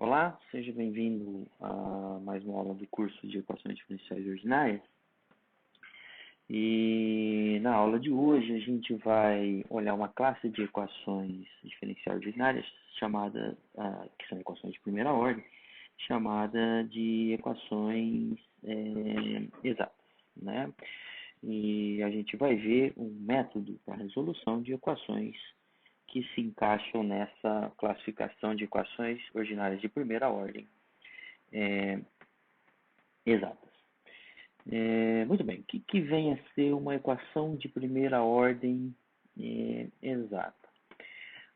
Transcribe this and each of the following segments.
Olá, seja bem-vindo a mais uma aula do curso de Equações Diferenciais Ordinárias. E na aula de hoje a gente vai olhar uma classe de equações diferenciais ordinárias chamada, que são equações de primeira ordem, chamada de equações exatas, né? E a gente vai ver um método para resolução de equações que se encaixam nessa classificação de equações ordinárias de primeira ordem exatas. Muito bem, o que vem a ser uma equação de primeira ordem exata?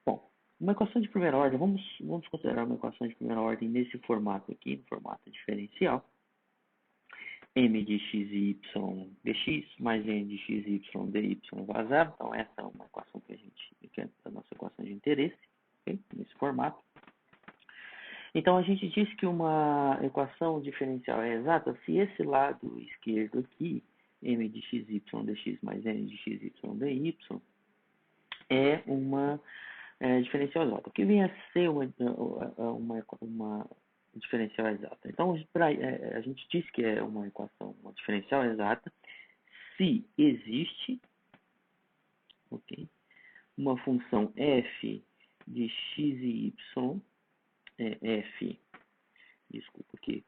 Bom, uma equação de primeira ordem, vamos considerar uma equação de primeira ordem nesse formato aqui, no formato diferencial. M de x e y dx mais n de x e y dy igual a zero. Então, essa é uma equação que é a nossa equação de interesse, okay? Nesse formato. Então, a gente diz que uma equação diferencial é exata se esse lado esquerdo aqui, m de x, y dx mais n de x, y dy, é uma diferencial exata. O que vem a ser uma diferencial exata? Então, a gente diz que é uma equação, uma diferencial exata, se existe, okay, uma função f de x e y, f, desculpa, que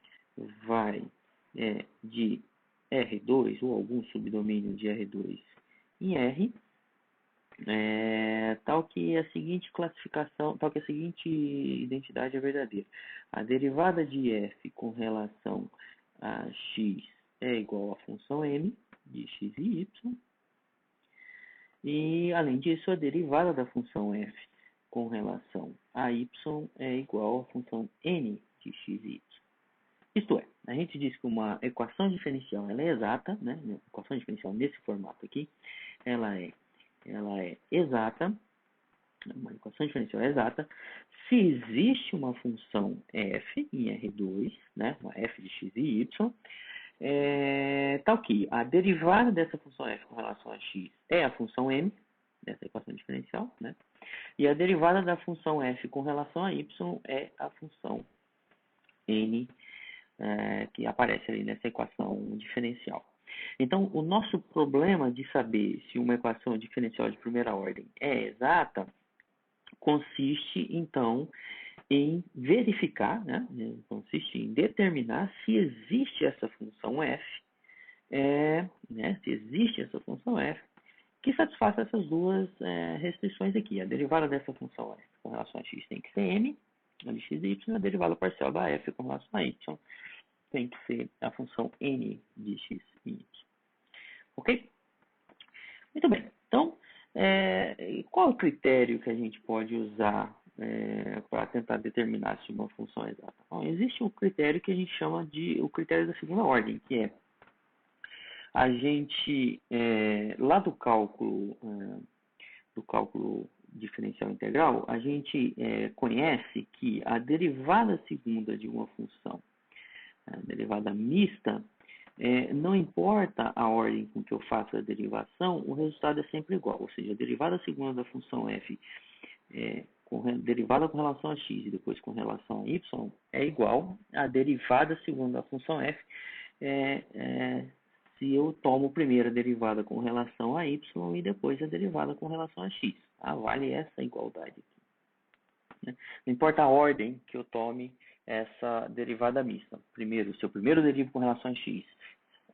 vai de R2 ou algum subdomínio de R2 em R, tal que a seguinte classificação, tal que a seguinte identidade é verdadeira. A derivada de f com relação a x é igual à função m de x e y. E, além disso, a derivada da função f com relação a y é igual à função n de x e y. Isto é, a gente diz que uma equação diferencial ela é exata, né? Uma equação diferencial nesse formato aqui, ela é exata, uma equação diferencial exata, se existe uma função f em R2, né? Uma f de x e y, tal que a derivada dessa função f com relação a x é a função m, dessa equação diferencial, né? E a derivada da função f com relação a y é a função n, que aparece ali nessa equação diferencial. Então, o nosso problema de saber se uma equação diferencial de primeira ordem é exata consiste, então, em verificar, né? Consiste em determinar se existe essa função f, se existe essa função f que satisfaça essas duas restrições aqui. A derivada dessa função f com relação a x tem que ser m, a de x e y, a derivada parcial da f com relação a y tem que ser a função n de x e y. Ok? Muito bem. Então, qual é o critério que a gente pode usar para tentar determinar se uma função é exata? Bom, existe um critério que a gente chama de o critério da segunda ordem, que é a gente, lá do cálculo diferencial integral, a gente conhece que a derivada segunda de uma função, a derivada mista, não importa a ordem com que eu faço a derivação, o resultado é sempre igual. Ou seja, a derivada segunda da função f, derivada com relação a x e depois com relação a y, é igual à derivada segunda da função f, se eu tomo primeiro a derivada com relação a y e depois a derivada com relação a x. Vale essa igualdade aqui, né? Não importa a ordem que eu tome essa derivada mista. Se eu primeiro derivo com relação a x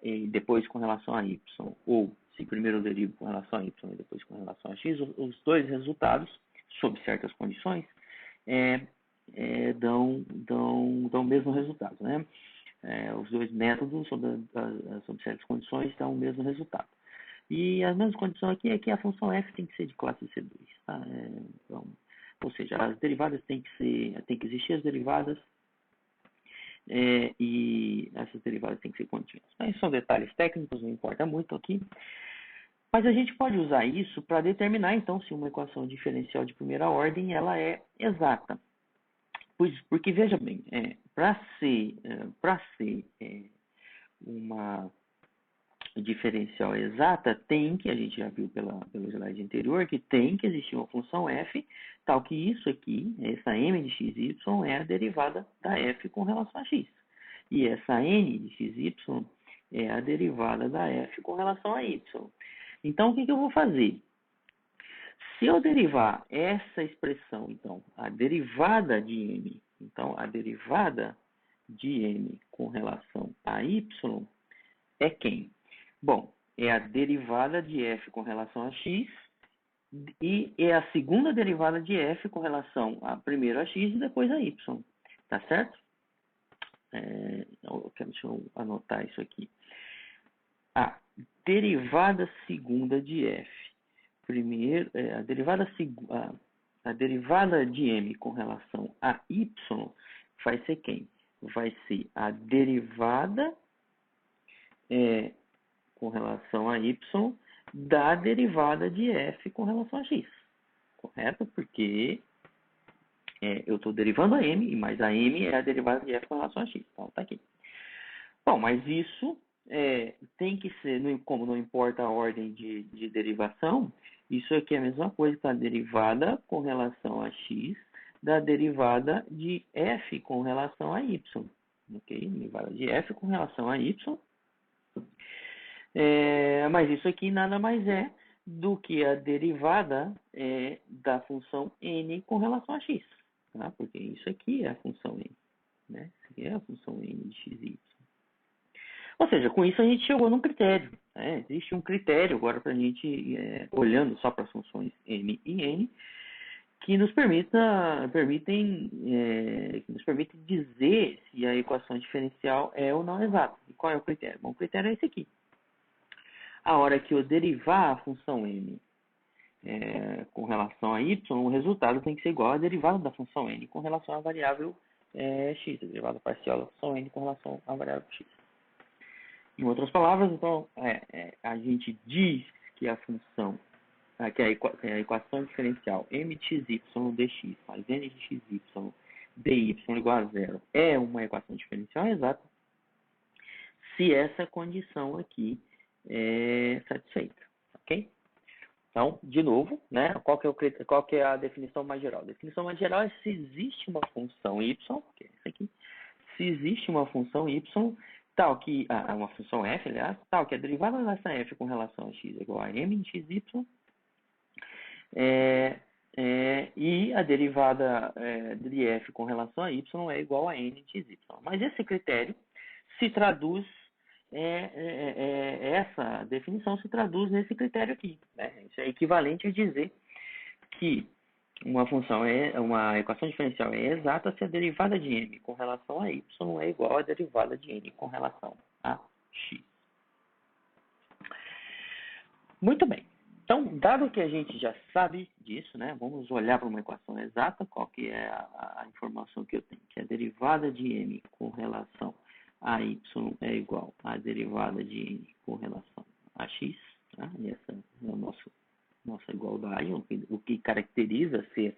e depois com relação a y, ou se primeiro eu derivo com relação a y e depois com relação a x, os dois resultados, sob certas condições, dão o mesmo resultado, né? Os dois métodos, sob certas condições, dão o mesmo resultado. E a mesma condição aqui é que a função f tem que ser de classe C2. Tá? Então, ou seja, as derivadas tem que existir as derivadas, e essas derivadas têm que ser contínuas. Mas são detalhes técnicos, não importa muito aqui. Mas a gente pode usar isso para determinar, então, se uma equação diferencial de primeira ordem ela é exata. Porque, veja bem, para ser uma diferencial exata, tem que, a gente já viu pelo slide anterior, que tem que existir uma função f, tal que isso aqui, essa m de xy, é a derivada da f com relação a x. E essa n de xy é a derivada da f com relação a y. Então, o que eu vou fazer? Se eu derivar essa expressão, então, a derivada de m, então, a derivada de m com relação a y é quem? Bom, é a derivada de f com relação a x e é a segunda derivada de f com relação a primeiro a x e depois a y. Tá certo? Deixa eu anotar isso aqui. A derivada segunda de f. Primeiro, a derivada de m com relação a y vai ser quem? Vai ser a derivada com relação a y da derivada de f com relação a x. Correto? Porque eu estou derivando a m, mas a m é a derivada de f com relação a x. Então, tá aqui. Bom, mas isso tem que ser, como não importa a ordem de derivação, isso aqui é a mesma coisa que a derivada com relação a x da derivada de f com relação a y. Ok? Derivada de f com relação a y. Mas isso aqui nada mais é do que a derivada da função n com relação a x. Tá? Porque isso aqui é a função n. Né? Isso aqui é a função n de x e y. Ou seja, com isso a gente chegou num critério. Né? Existe um critério agora para a gente, olhando só para as funções m e n, que nos permitem dizer se a equação diferencial é ou não exata. E qual é o critério? Bom, o critério é esse aqui. A hora que eu derivar a função m com relação a y, o resultado tem que ser igual à derivada da função n com relação à variável x, a derivada parcial da função n com relação à variável x. Em outras palavras, então, a gente diz que a função, que a equação diferencial m de xy dx mais n de xy dy igual a zero é uma equação diferencial exata se essa condição aqui é satisfeita, ok? Então, de novo, né, qual que é a definição mais geral? A definição mais geral é se existe uma função y, que é essa aqui, se existe uma função y tal que, uma função f, aliás, tal que a derivada dessa f com relação a x é igual a m de xy, e a derivada de f com relação a y é igual a n de xy. Mas esse critério se traduz, essa definição se traduz nesse critério aqui. Né? Isso é equivalente a dizer que uma equação diferencial é exata se a derivada de m com relação a y é igual à derivada de n com relação a x. Muito bem. Então, dado que a gente já sabe disso, né, vamos olhar para uma equação exata, qual que é a informação que eu tenho, que a derivada de m com relação a y é igual à derivada de n com relação a x, tá? E essa é a nossa igualdade, o que caracteriza ser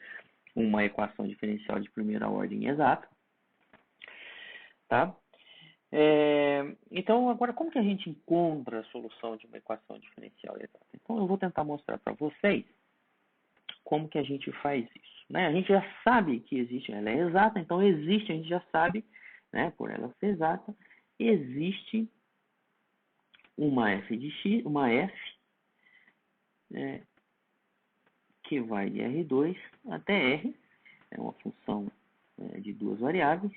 uma equação diferencial de primeira ordem exata. Tá? Então, agora, como que a gente encontra a solução de uma equação diferencial exata? Então, eu vou tentar mostrar para vocês como que a gente faz isso. Né? A gente já sabe que existe, ela é exata, então existe, a gente já sabe, né, por ela ser exata, existe uma f de x, uma f, que vai de R2 até R, é uma função de duas variáveis,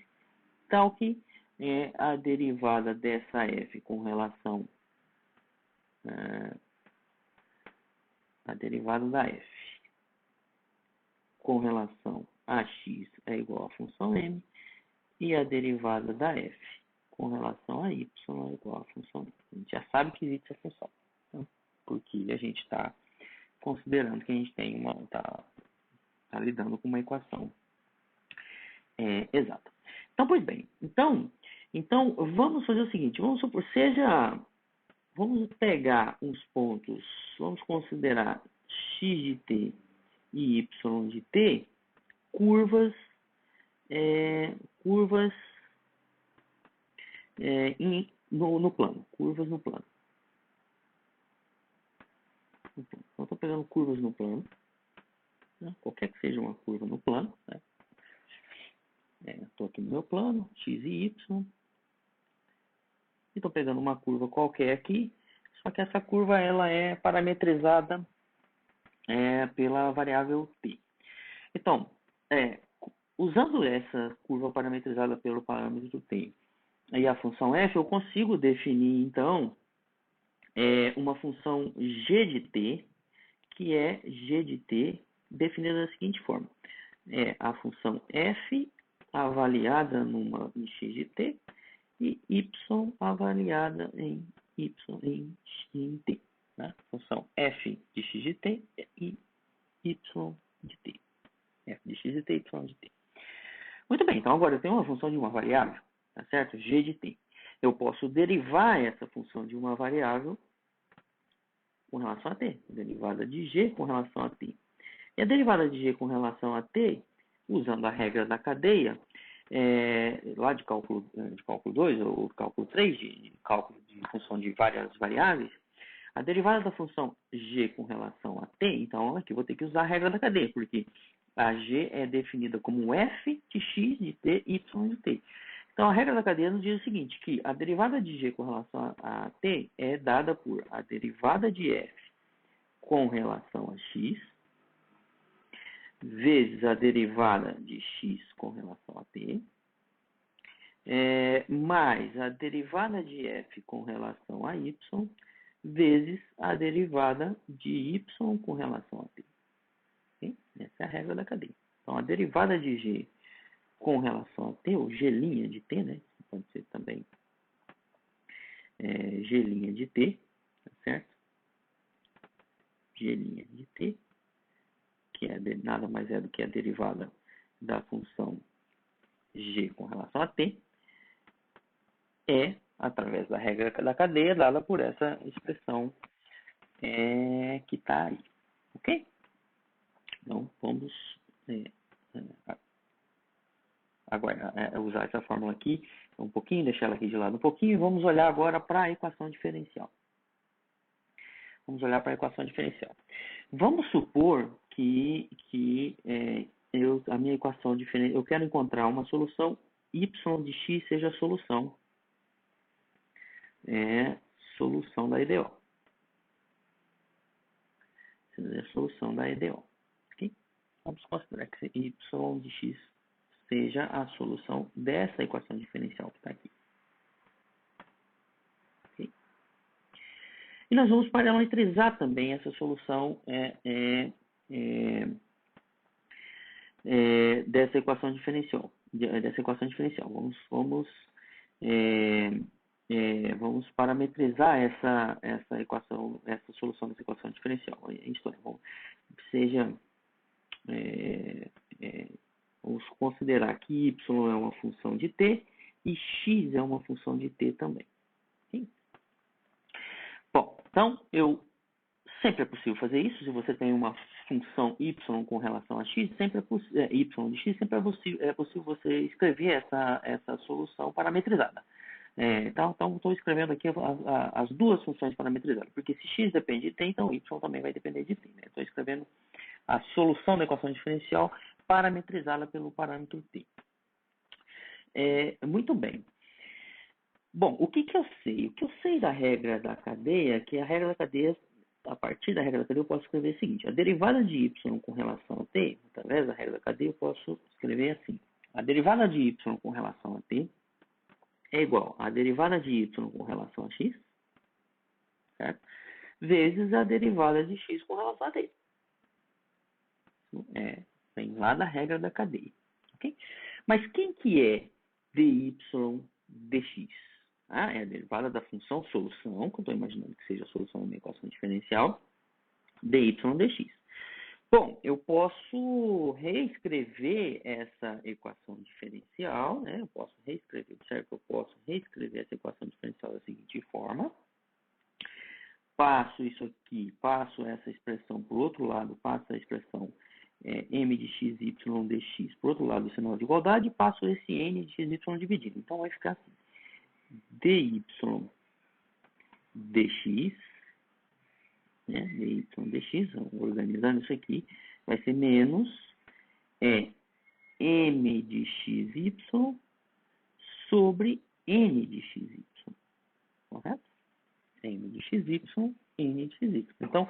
tal que a derivada dessa f com relação a derivada da f com relação a x é igual à função m e a derivada da f com relação a y é igual à função m. A gente já sabe que existe essa função, né? Porque a gente está considerando que a gente tem está lidando com uma equação exata. Então, pois bem, então vamos fazer o seguinte, vamos supor, vamos pegar uns pontos, vamos considerar x de t e y de t curvas no plano, curvas no plano. no plano. Então, eu estou pegando curvas no plano, né? Qualquer que seja uma curva no plano. Né? Estou aqui no meu plano, x e y. E estou pegando uma curva qualquer aqui, só que essa curva ela é parametrizada pela variável t. Então, usando essa curva parametrizada pelo parâmetro t e a função f, eu consigo definir, então, uma função g de t, que é g de t definida da seguinte forma. É a função f avaliada em x de t e y avaliada em t. Né? Função f de x de t e y de t. F de x de t, y de t. Muito bem, então agora eu tenho uma função de uma variável, tá certo? G de t. Eu posso derivar essa função de uma variável com relação a t. Derivada de g com relação a t. E a derivada de g com relação a t, usando a regra da cadeia, lá de cálculo 2 ou cálculo 3, de cálculo de função de várias variáveis, a derivada da função g com relação a t, então aqui eu vou ter que usar a regra da cadeia, porque a g é definida como f de x de t, y de t. Então a regra da cadeia nos diz o seguinte, que a derivada de g com relação a t é dada por a derivada de f com relação a x, vezes a derivada de x com relação a t, mais a derivada de f com relação a y, vezes a derivada de y com relação a t. Okay? Essa é a regra da cadeia. Então, a derivada de g com relação a t, ou g' de t, né? Pode ser também g' de t, tá certo? G' de t, que nada mais é do que a derivada da função g com relação a t, através da regra da cadeia, dada por essa expressão que está aí. Ok? Então, vamos agora usar essa fórmula aqui um pouquinho, deixar ela aqui de lado um pouquinho, e vamos olhar agora para a equação diferencial. Vamos olhar para a equação diferencial. Vamos supor que a minha equação diferencial, eu quero encontrar uma solução y de x seja a solução da EDO. Seja a solução da EDO. Okay? Vamos considerar que y de x seja a solução dessa equação diferencial que está aqui. Okay? E nós vamos parametrizar também essa solução dessa equação diferencial. Vamos parametrizar essa equação, essa solução dessa equação diferencial. Isto vamos considerar que y é uma função de t e x é uma função de t também. Okay? Bom, então sempre é possível fazer isso. Se você tem uma função y com relação a x, sempre y de x, sempre é possível você escrever essa solução parametrizada. Então, estou escrevendo aqui as duas funções parametrizadas, porque se x depende de t, então y também vai depender de t. Estou escrevendo a solução da equação diferencial parametrizada pelo parâmetro t. Muito bem. Bom, o que eu sei? O que eu sei da regra da cadeia é que a regra da cadeia, a partir da regra da cadeia, eu posso escrever o seguinte. A derivada de y com relação a t, através da regra da cadeia, eu posso escrever assim. A derivada de y com relação a t é igual a derivada de y com relação a x, certo? Vezes a derivada de x com relação a t. Vem lá da regra da cadeia. Okay? Mas quem que é dy dx? É a derivada da função solução, que eu estou imaginando que seja a solução da minha equação diferencial, dy dx. Bom, eu posso reescrever essa equação diferencial, né? Eu posso reescrever essa equação diferencial da seguinte forma. Passo isso aqui, passo essa expressão para o outro lado, passo a expressão m de x, y, dx para o outro lado do sinal de igualdade e passo esse n de x, y dividido. Então, vai ficar assim. dy dx né, dy dx, organizando isso aqui, vai ser menos m de xy sobre n de xy, correto? M de xy, n de xy. Então,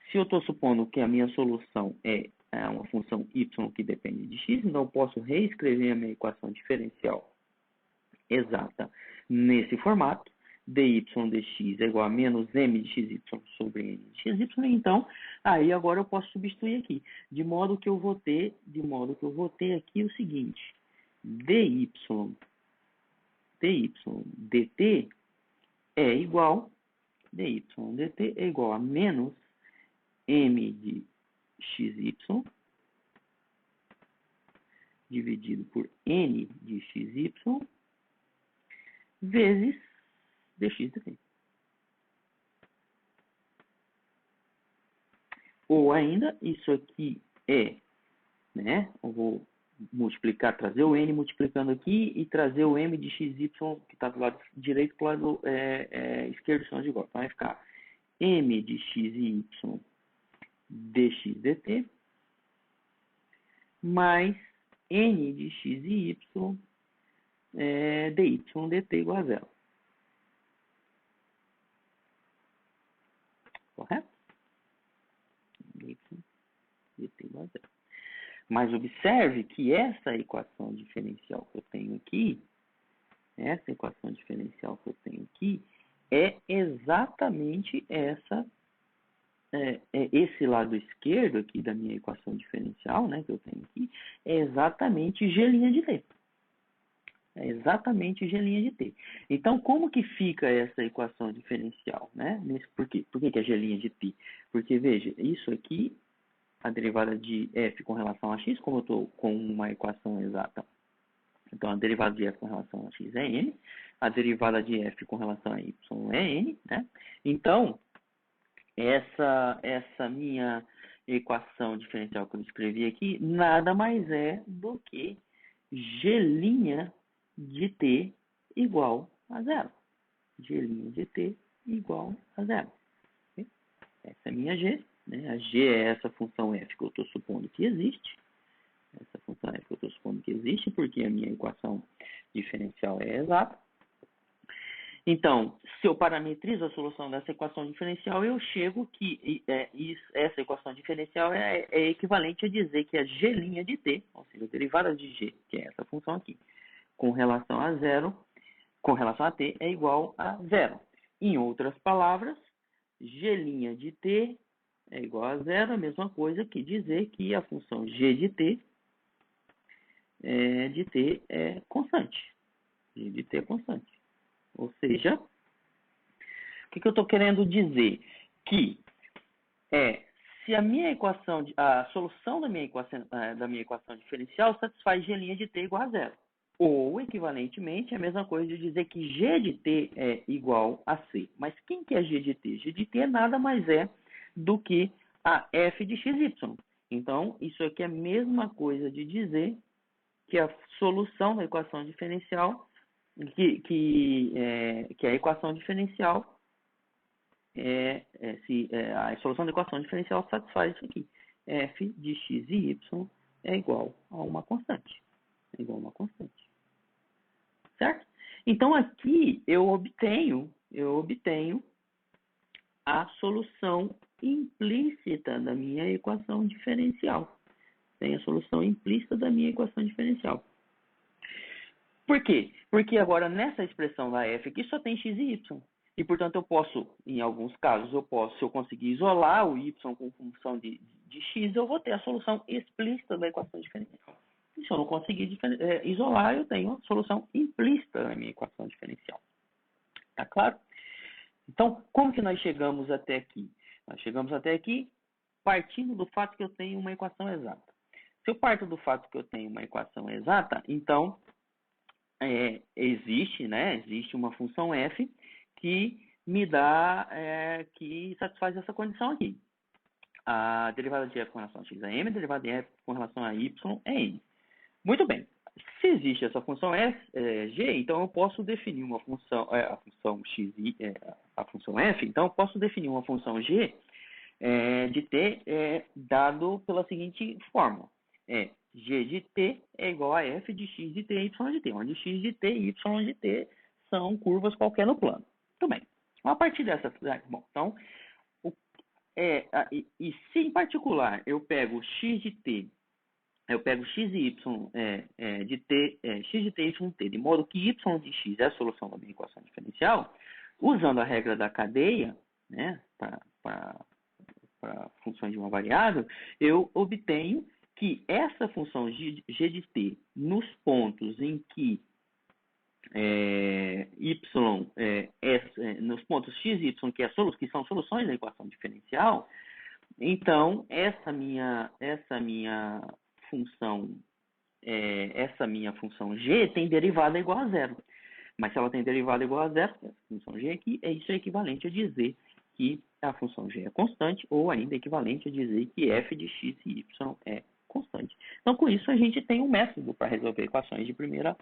se eu estou supondo que a minha solução é uma função y que depende de x, então eu posso reescrever a minha equação diferencial exata nesse formato. dy dx é igual a menos m de xy sobre n de xy. Então, aí agora eu posso substituir aqui. De modo que eu vou ter aqui o seguinte. dy dt é igual dt é igual a menos m de xy dividido por n de xy vezes dx dt. Ou ainda, isso aqui né? Eu vou multiplicar, trazer o n multiplicando aqui e trazer o m de xy que está do lado direito para o lado esquerdo são de igual. Então vai ficar m de xy dx dt mais n de xy dy dt igual a zero. Correto? Dy dt igual a zero. Mas observe que essa equação diferencial que eu tenho aqui, é exatamente esse lado esquerdo aqui da minha equação diferencial, né, que eu tenho aqui, é exatamente g' de t. É exatamente g' de t. Então, como que fica essa equação diferencial, né? Por quê? Por que é g' de t? Porque, veja, isso aqui, a derivada de f com relação a x, como eu estou com uma equação exata, então a derivada de f com relação a x é n, a derivada de f com relação a y é n, né? Então, essa minha equação diferencial que eu escrevi aqui, nada mais é do que g' de t igual a zero. G' de t igual a zero. Okay? Essa é a minha g. Né? A g é essa função f que eu estou supondo que existe. Essa função f que eu estou supondo que existe, porque a minha equação diferencial é exata. Então, se eu parametrizo a solução dessa equação diferencial, eu chego que essa equação diferencial é equivalente a dizer que a g' de t, ou seja, a derivada de g, que é essa função aqui, com relação a zero, com relação a t, é igual a zero. Em outras palavras, g' de t é igual a zero, a mesma coisa que dizer que a função g de t é constante. G de t é constante. Ou seja, o que eu estou querendo dizer? Que se a minha equação, a solução da minha equação diferencial satisfaz g' de t igual a zero. Ou, equivalentemente, a mesma coisa de dizer que g de t é igual a c. Mas quem que é g de t? G de t nada mais é do que a f de xy. Então, isso aqui é a mesma coisa de dizer que a solução da equação diferencial, que a equação diferencial a solução da equação diferencial satisfaz isso aqui. F de x e y é igual a uma constante. Certo? Então, aqui eu obtenho a solução implícita da minha equação diferencial. Tem a solução implícita da minha equação diferencial. Por quê? Porque agora nessa expressão da f aqui só tem x e y. E, portanto, eu posso, em alguns casos, se eu conseguir isolar o y com função de x, eu vou ter a solução explícita da equação diferencial. E se eu não conseguir isolar, eu tenho a solução implícita da minha equação diferencial. Tá claro? Então, como que nós chegamos até aqui? Nós chegamos até aqui partindo do fato que eu tenho uma equação exata. Se eu parto do fato que eu tenho uma equação exata, então existe uma função f que me dá, que satisfaz essa condição aqui. A derivada de f com relação a x é m, a derivada de f com relação a y é n. Muito bem. Se existe essa função g, então eu posso definir uma função, a função f, então eu posso definir uma função g de t é dado pela seguinte forma. G de t é igual a f de x de t e y de t, onde x de t e y de t são curvas qualquer no plano. Muito bem. A partir dessa... Bom, então, se em particular eu pego x de t, eu pego x e y de t, x de t e y de t, de modo que y de x é a solução da minha equação diferencial, usando a regra da cadeia, né, para funções de uma variável, eu obtenho que essa função g de t, nos pontos em que nos pontos x e y, que são soluções da equação diferencial, então essa minha função g tem derivada igual a zero. Mas se ela tem derivada igual a zero, essa função g aqui, isso é equivalente a dizer que a função g é constante, ou ainda equivalente a dizer que f de x e y é constante. Então, com isso, a gente tem um método para resolver equações de primeira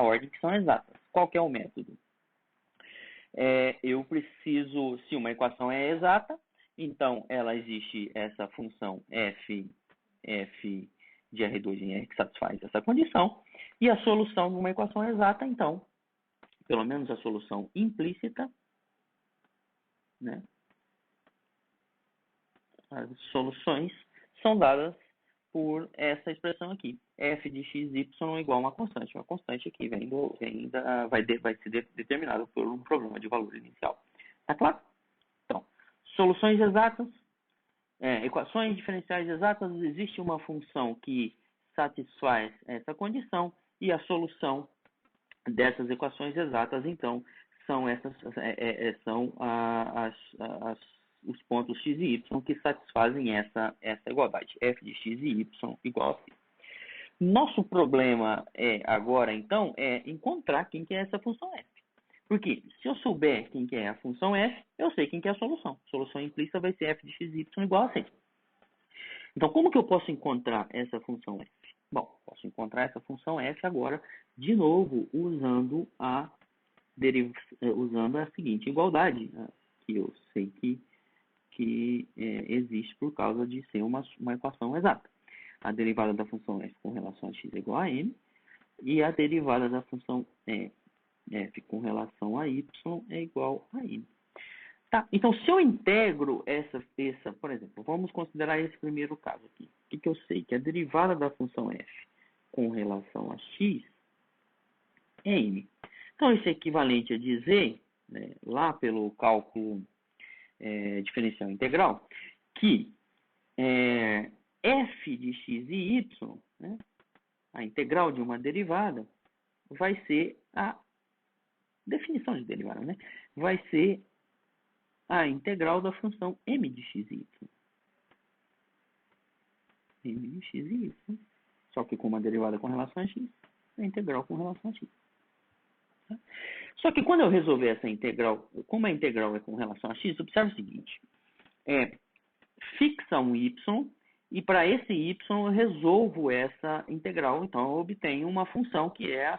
ordem que são exatas. Qual que é o método? Eu preciso, se uma equação é exata, então ela existe essa função f de R2 em R que satisfaz essa condição, e a solução de uma equação exata, então, pelo menos a solução implícita, né? As soluções são dadas por essa expressão aqui, f de x, y igual a uma constante. Uma constante aqui vai ser determinada por um problema de valor inicial. Tá claro? Então, soluções exatas, equações diferenciais exatas, existe uma função que satisfaz essa condição e a solução dessas equações exatas, então, são os pontos x e y que satisfazem essa igualdade, f de x e y igual a c. Nosso problema agora, então, é encontrar quem que é essa função f. Porque se eu souber quem que é a função f, eu sei quem que é a solução. A solução implícita vai ser f de x e y igual a c. Então, como que eu posso encontrar essa função f? Bom, posso encontrar essa função f agora, de novo, usando a seguinte igualdade, que eu sei que existe por causa de ser uma equação exata. A derivada da função f com relação a x é igual a n, e a derivada da função f com relação a y é igual a n. Tá, então se eu integro por exemplo, vamos considerar esse primeiro caso aqui. O que eu sei? Que a derivada da função f com relação a x é n. Então isso é equivalente a dizer, né, lá pelo cálculo diferencial integral, que f de x e y, né, a integral de uma derivada, vai ser a definição de derivada, né? Vai ser a integral da função m de x e y. M de x e y. Só que com uma derivada com relação a x, a integral com relação a x. Tá? Só que quando eu resolver essa integral, como a integral é com relação a x, observe o seguinte. Fixa um y, e para esse y eu resolvo essa integral. Então eu obtenho uma função que é a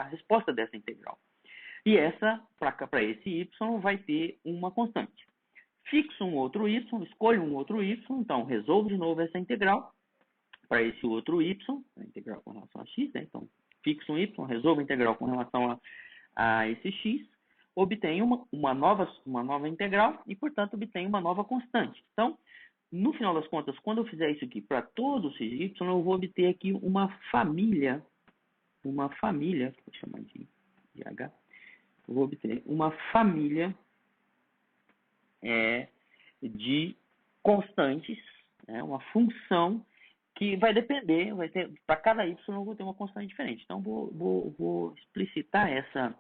resposta dessa integral. E para esse y, vai ter uma constante. Fixo um outro y, escolho um outro y, então resolvo de novo essa integral para esse outro y, a integral com relação a x, né? Então fixo um y, resolvo a integral com relação a esse x, obtenho uma nova integral e, portanto, obtenho uma nova constante. Então, no final das contas, quando eu fizer isso aqui para todos os y, eu vou obter aqui uma família, vou chamar de H, eu vou obter uma família de constantes, né, uma função que vai depender, para cada y eu vou ter uma constante diferente. Então, vou explicitar essa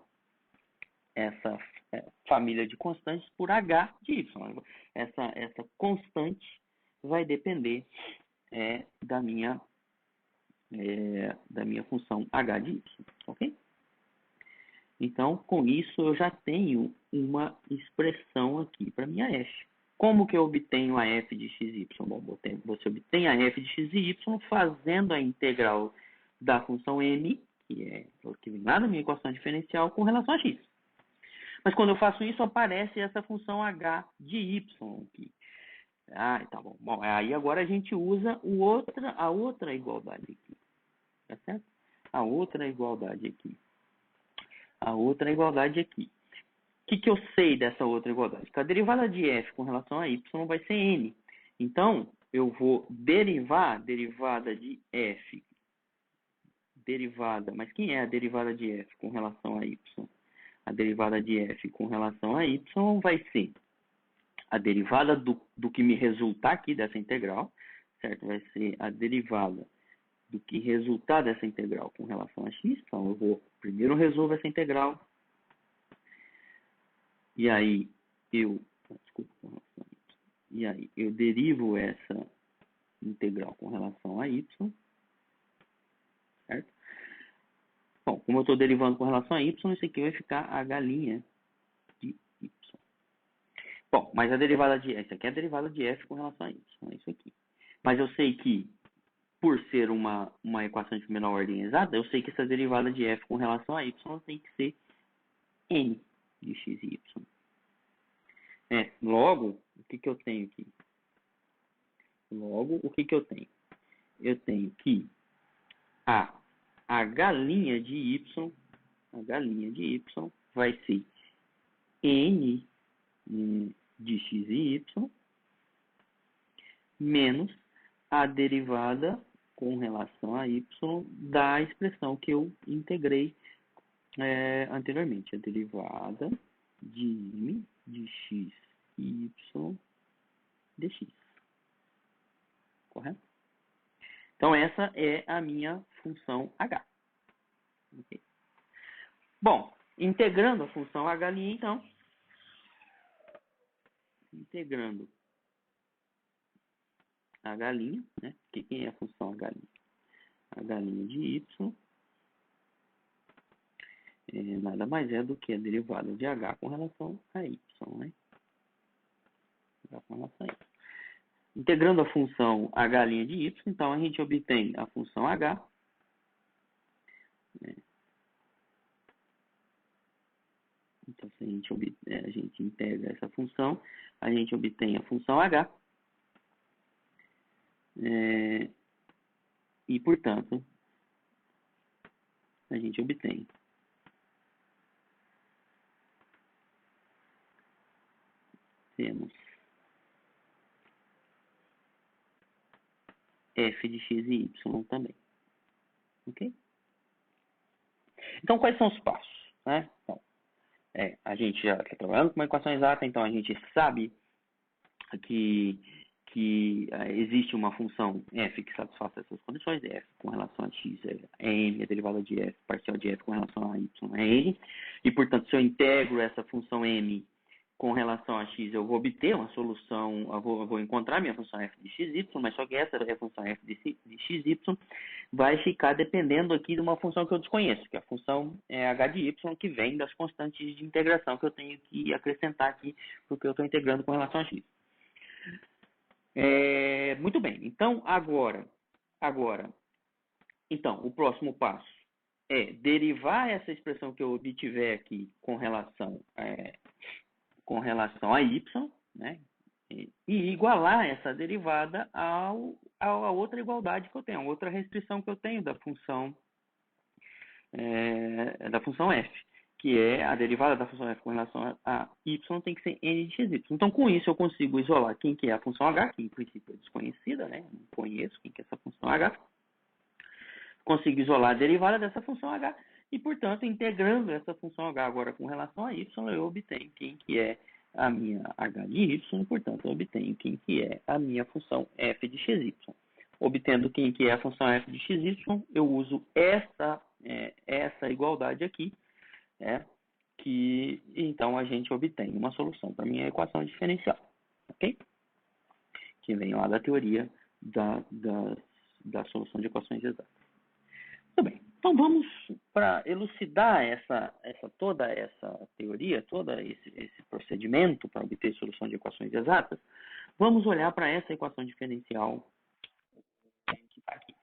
família de constantes por h de y. Essa constante vai depender da minha função h de y, ok? Então, com isso, eu já tenho uma expressão aqui para minha f. Como que eu obtenho a f de x e y? Bom, você obtém a f de x e y fazendo a integral da função m, que vem lá da minha equação diferencial, com relação a x. Mas quando eu faço isso, aparece essa função h de y aqui. Ah, tá bom. Bom, aí agora a gente usa a outra igualdade aqui. Tá certo? A outra igualdade aqui. A outra igualdade aqui. O que eu sei dessa outra igualdade? Que a derivada de f com relação a y vai ser n. Então, eu vou derivar a derivada de f. Derivada, mas quem é a derivada de f com relação a y? A derivada de f com relação a y vai ser a derivada do que me resultar aqui dessa integral, certo? Vai ser a derivada do que resultar dessa integral com relação a x. Então, eu vou primeiro resolver essa integral. E aí, e aí, eu derivo essa integral com relação a y, certo? Bom, como eu estou derivando com relação a y, isso aqui vai ficar a galinha de y. Bom, mas a derivada de isso aqui é a derivada de f com relação a y, é isso aqui. Mas eu sei que, por ser uma equação de primeira ordem exata, eu sei que essa derivada de f com relação a y tem que ser n de x e y. Logo, o que eu tenho aqui? Logo, o que eu tenho? Eu tenho que a galinha de y vai ser n de x e y menos a derivada com relação a y da expressão que eu integrei anteriormente. A derivada de m de x e y dx. Correto? Então, essa é a minha função h. Okay. Bom, integrando a função h ali, então, integrando a galinha, né? Quem é a função h ali? A galinha de y nada mais é do que a derivada de h com relação a y, né? H com relação a y. Integrando a função h' de y, então a gente obtém a função h, né? Então, se a gente integra essa função, a gente obtém a função h, e, portanto, a gente obtém temos f de x e y também. Ok? Então, quais são os passos? Né? Então, a gente já está trabalhando com uma equação exata, então a gente sabe que existe uma função f que satisfaça essas condições, f com relação a x é n, a derivada de f, parcial de f com relação a y é n, e portanto se eu integro essa função m com relação a x, eu vou obter uma solução, eu vou encontrar minha função f de xy, mas só que essa função f de xy vai ficar dependendo aqui de uma função que eu desconheço, que é a função h de y, que vem das constantes de integração que eu tenho que acrescentar aqui, porque eu estou integrando com relação a x. Muito bem, então agora, então, o próximo passo é derivar essa expressão que eu obtiver aqui com relação a y, né? E igualar essa derivada a outra igualdade que eu tenho, a outra restrição que eu tenho da função f, que é a derivada da função f com relação a y tem que ser n de xy. Então, com isso, eu consigo isolar quem que é a função h, que em princípio é desconhecida, né? Não conheço quem que é essa função h. Consigo isolar a derivada dessa função h e, portanto, integrando essa função h agora com relação a y, eu obtenho quem que é a minha h de y, portanto, eu obtenho quem que é a minha função f de xy. Obtendo quem que é a função f de xy, eu uso essa igualdade aqui, que então a gente obtém uma solução para a minha equação diferencial, ok? Que vem lá da teoria da solução de equações exatas. Muito bem, então vamos para elucidar toda essa teoria, todo esse procedimento para obter solução de equações exatas, vamos olhar para essa equação diferencial que está aqui.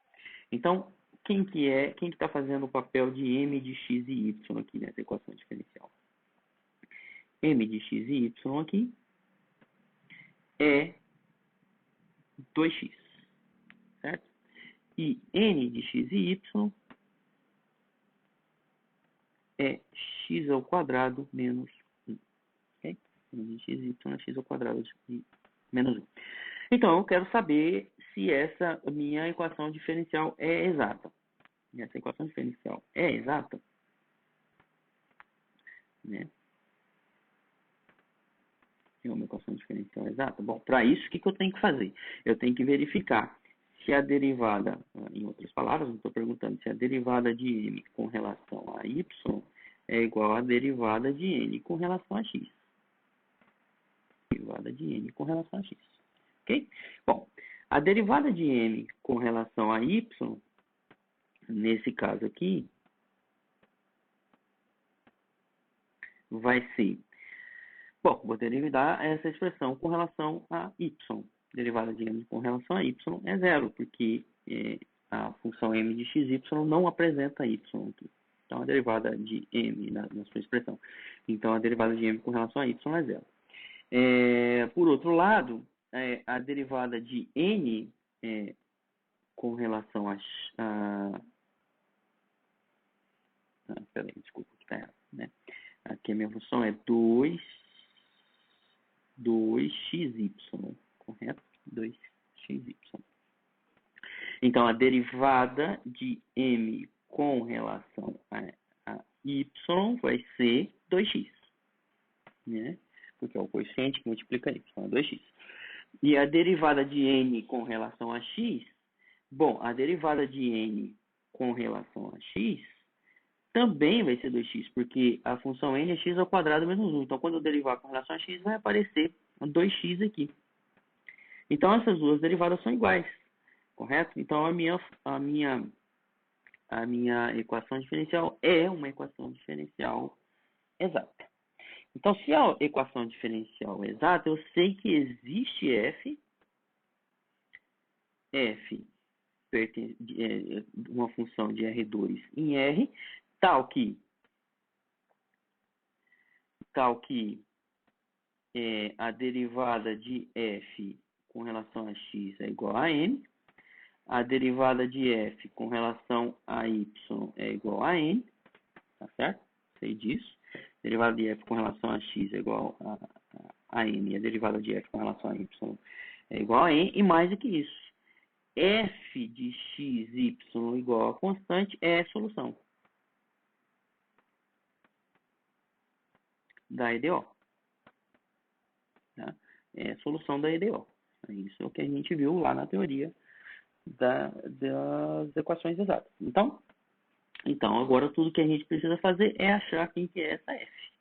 Então, quem que está fazendo o papel de m de x e y aqui nessa equação diferencial? m de x e y aqui é 2x, certo? E n de x e y é x ao quadrado menos 1. Ok? N de x e y é x ao quadrado de menos 1. Então, eu quero saber se essa minha equação diferencial é exata. E essa equação diferencial é exata, né? É uma equação diferencial exata. Bom, para isso, o que eu tenho que fazer? Eu tenho que verificar se a derivada, em outras palavras, eu estou perguntando se a derivada de m com relação a y é igual à derivada de n com relação a x. Derivada de n com relação a x. Ok? Bom, a derivada de m com relação a y, nesse caso aqui, vai ser... Bom, vou derivar essa expressão com relação a y. Derivada de m com relação a y é zero, porque a função m de xy não apresenta y aqui. Então, a derivada de m na sua expressão. Então, a derivada de m com relação a y é zero. Por outro lado, a derivada de n com relação a... peraí, desculpa, que está errado, né? Aqui a minha função é 2xy, correto? 2xy. Então, a derivada de m com relação a y vai ser 2x, né? Porque é o coeficiente que multiplica y, então é 2x. E a derivada de n com relação a x, bom, a derivada de n com relação a x também vai ser 2x, porque a função n é x ao quadrado menos 1. Então, quando eu derivar com relação a x, vai aparecer 2x aqui. Então, essas duas derivadas são iguais, correto? Então, a minha equação diferencial é uma equação diferencial exata. Então, se a equação diferencial é exata, eu sei que existe f uma função de R2 em R, tal que a derivada de f com relação a x é igual a n, a derivada de f com relação a y é igual a n, tá certo? Sei disso. A derivada de f com relação a x é igual a n, e a derivada de f com relação a y é igual a n, e mais do que isso, f de x, y igual a constante é a solução da EDO. Tá? É a solução da EDO. Isso é o que a gente viu lá na teoria das equações exatas. Então, agora tudo que a gente precisa fazer é achar quem que é essa f.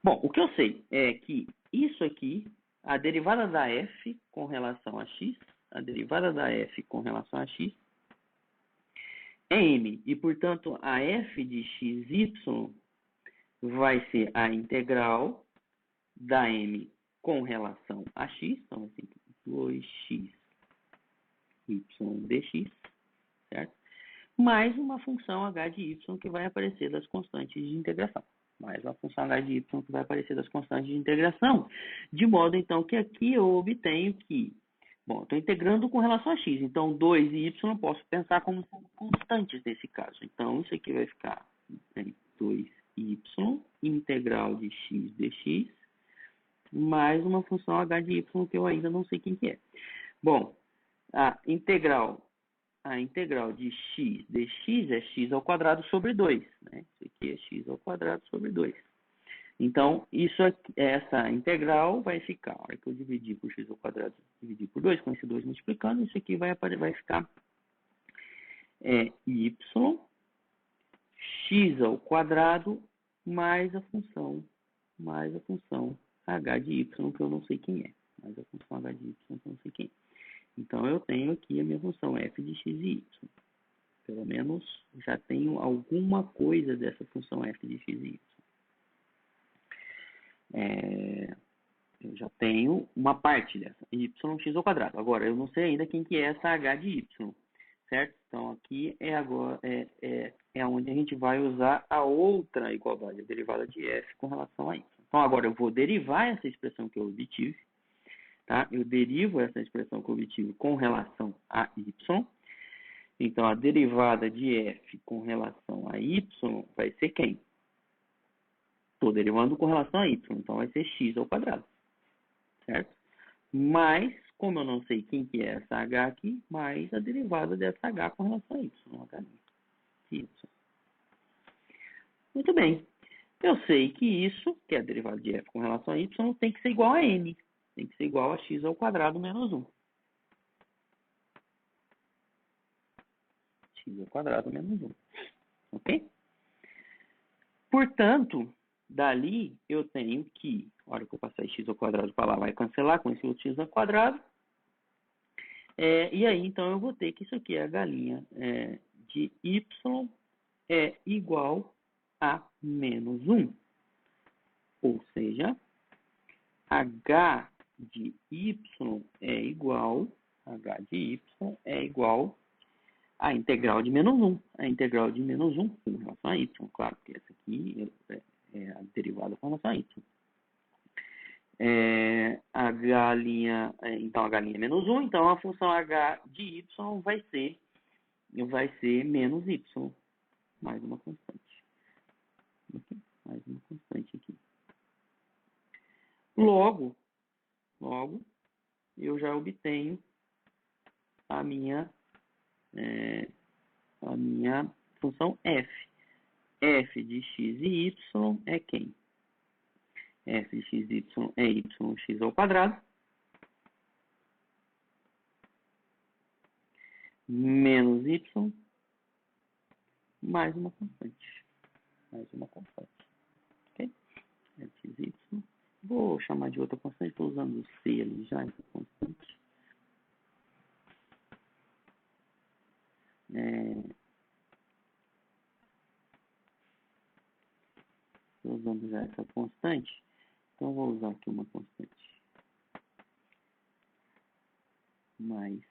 Bom, o que eu sei é que isso aqui, a derivada da f com relação a x, é m. E, portanto, a f de xy vai ser a integral da m com relação a x, então vai ser 2x y dx, certo? Mais uma função h de y que vai aparecer das constantes de integração. De modo, então, que aqui eu obtenho que, bom, estou integrando com relação a x, então 2 e y eu posso pensar como constantes nesse caso. Então, isso aqui vai ficar 2y integral de x dx, mais uma função h de y que eu ainda não sei quem que é. Bom, a integral de x dx é x ao quadrado sobre 2. Né? Isso aqui é x ao quadrado sobre 2. Então, essa integral vai ficar, a hora que eu dividir por x ao quadrado, dividir por 2, com esse 2 multiplicando, isso aqui vai ficar y x ao quadrado mais a função h de y, que eu não sei quem é. Então, eu tenho aqui a minha função f de x e y. Pelo menos, já tenho alguma coisa dessa função f de x e y. Eu já tenho uma parte dessa, yx ao quadrado. Agora, eu não sei ainda quem que é essa h de y, certo? Então, aqui é onde a gente vai usar a outra igualdade, a derivada de f com relação a y. Então, agora eu vou derivar essa expressão que eu obtive, tá? Eu derivo essa expressão que eu obtive com relação a y. Então, a derivada de f com relação a y vai ser quem? Estou derivando com relação a y, então vai ser x ao quadrado, certo? Mas, como eu não sei quem que é essa h aqui, mais a derivada dessa h com relação a y, y. Muito bem. Eu sei que isso, que é a derivada de f com relação a y, tem que ser igual a n. Tem que ser igual a x ao quadrado menos 1. X ao quadrado menos 1. Ok? Portanto, dali eu tenho que, a hora que eu passar x ao quadrado para lá, vai cancelar com esse outro x ao quadrado. E aí, então, eu vou ter que isso aqui é a galinha de y é igual a menos 1. Ou seja, h de y é igual a integral de menos 1. A integral de menos 1 com relação a y. Claro que essa aqui é a derivada com relação a y. Então, a galinha é menos 1. Então, a função h de y vai ser menos y. Mais uma constante. Mais uma constante aqui. Logo, eu já obtenho a minha função f. F de x e y é quem? F de x e y é yx ao quadrado menos y mais uma constante. Ok? F de y. Vou chamar de outra constante, estou usando o C ali já, essa constante. Estou usando já essa constante, então vou usar aqui uma constante mais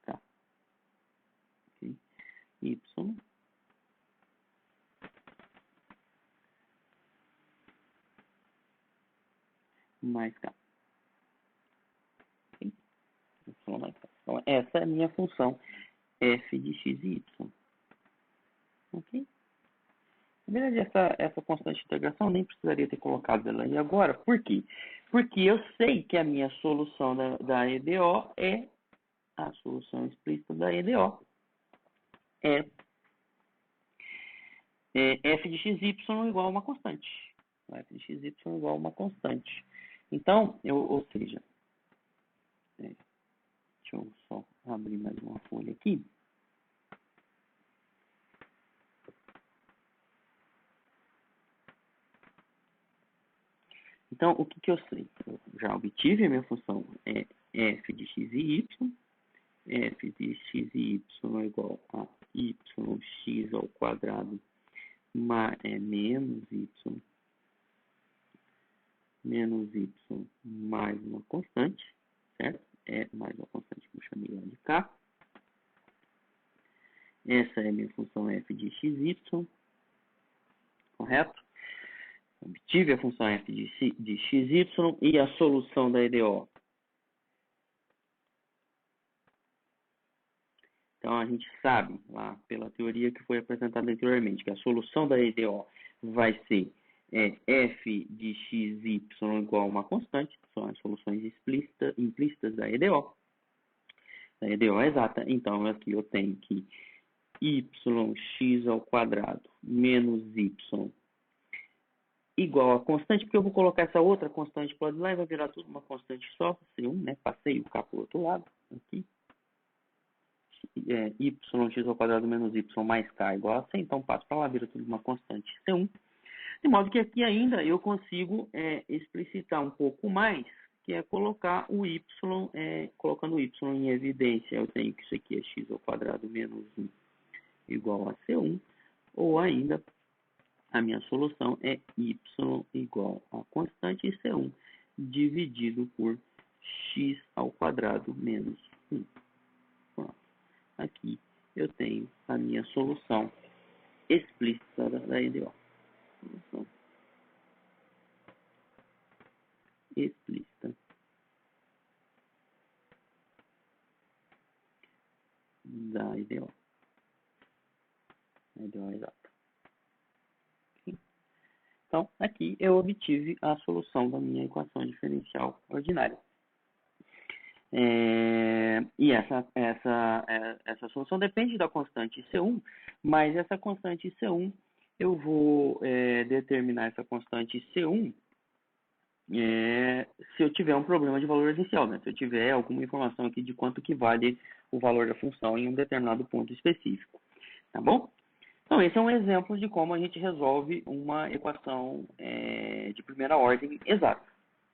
k. Okay? Y mais k. Okay? Y mais k. Então, essa é a minha função f de x e y. Ok? Na verdade, essa constante de integração eu nem precisaria ter colocado ela aí agora. Por quê? Porque eu sei que a minha solução da EDO é a solução explícita da EDO. É f de xy igual a uma constante. F de xy igual a uma constante. Então, ou seja, deixa eu só abrir mais uma folha aqui. Então, o que eu sei? Eu já obtive a minha função f de x e y. F de x e y é igual a yx ao quadrado menos y mais uma constante, certo? Mais uma constante que eu chamei lá de k. Essa é a minha função f de xy, correto? Obtive a função f de xy e a solução da EDO. Então, a gente sabe, lá pela teoria que foi apresentada anteriormente, que a solução da EDO vai ser f de xy igual a uma constante, são as soluções implícitas da EDO. A EDO é exata, então aqui eu tenho que yx ao quadrado menos y igual a constante, porque eu vou colocar essa outra constante para lá e vai virar tudo uma constante só, C1, né? Passei o k para o outro lado, aqui. Yx ao quadrado menos y mais k igual a 100, então passo para lá, vira tudo uma constante C1. De modo que aqui ainda eu consigo explicitar um pouco mais, que é colocar o y, colocando o y em evidência. Eu tenho que isso aqui é x ao quadrado menos 1 igual a C1, ou ainda a minha solução é y igual a constante C1 dividido por x ao quadrado menos 1. Pronto. Aqui eu tenho a minha solução explícita da EDO. Solução explícita da EDO. EDO exata. Então, aqui eu obtive a solução da minha equação diferencial ordinária. E essa solução depende da constante C1, mas essa constante C1, eu vou determinar essa constante C1 se eu tiver um problema de valor inicial, né? Se eu tiver alguma informação aqui de quanto que vale o valor da função em um determinado ponto específico, tá bom? Então, esse é um exemplo de como a gente resolve uma equação de primeira ordem exata.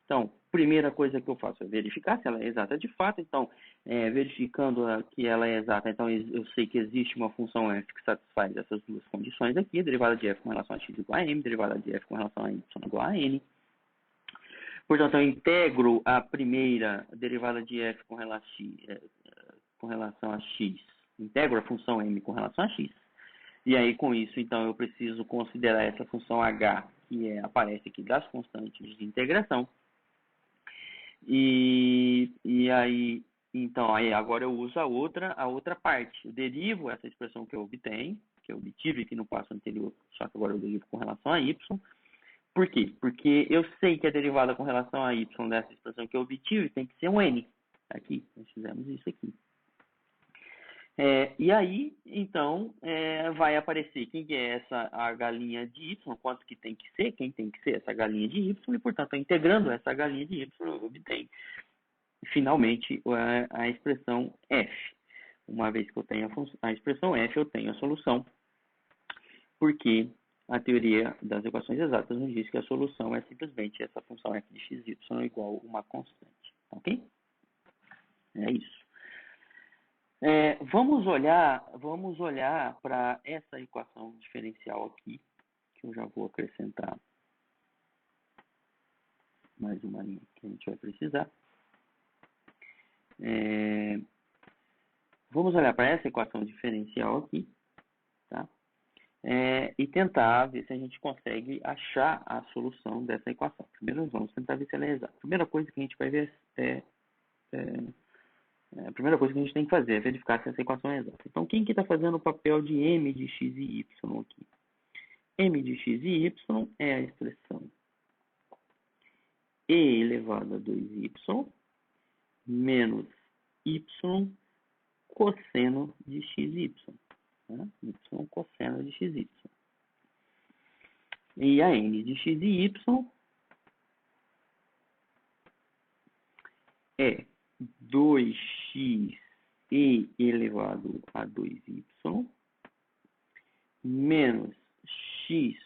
Então, primeira coisa que eu faço é verificar se ela é exata de fato. Então, verificando que ela é exata, então eu sei que existe uma função f que satisfaz essas duas condições aqui, derivada de f com relação a x igual a m, derivada de f com relação a y igual a n. Portanto, eu integro a primeira derivada de f com relação a x, integro a função m com relação a x. E aí, com isso, então, eu preciso considerar essa função h, que aparece aqui das constantes de integração. E aí, então, aí agora eu uso a outra parte. Eu derivo essa expressão que eu obtive aqui no passo anterior, só que agora eu derivo com relação a y. Por quê? Porque eu sei que a derivada com relação a y dessa expressão que eu obtive tem que ser um n. Aqui, nós fizemos isso aqui. E aí, então, vai aparecer quem que é a galinha de y, quanto que tem que ser, quem tem que ser essa galinha de y, e, portanto, integrando essa galinha de y, eu obtenho, finalmente, a expressão f. Uma vez que eu tenho a expressão f, eu tenho a solução, porque a teoria das equações exatas nos diz que a solução é simplesmente essa função f de x, y igual a uma constante, ok? É isso. Vamos olhar para essa equação diferencial aqui, que eu já vou acrescentar mais uma linha que a gente vai precisar. Vamos olhar para essa equação diferencial aqui, tá? E tentar ver se a gente consegue achar a solução dessa equação. Primeiro, vamos tentar ver se ela é exata. A primeira coisa que a gente vai ver a primeira coisa que a gente tem que fazer é verificar se essa equação é exata. Então, quem que está fazendo o papel de m de x e y aqui? M de x e y é a expressão e elevado a 2y menos y cosseno de xy. Tá? Y cosseno de xy. E a n de x e y é 2x e elevado a 2y menos x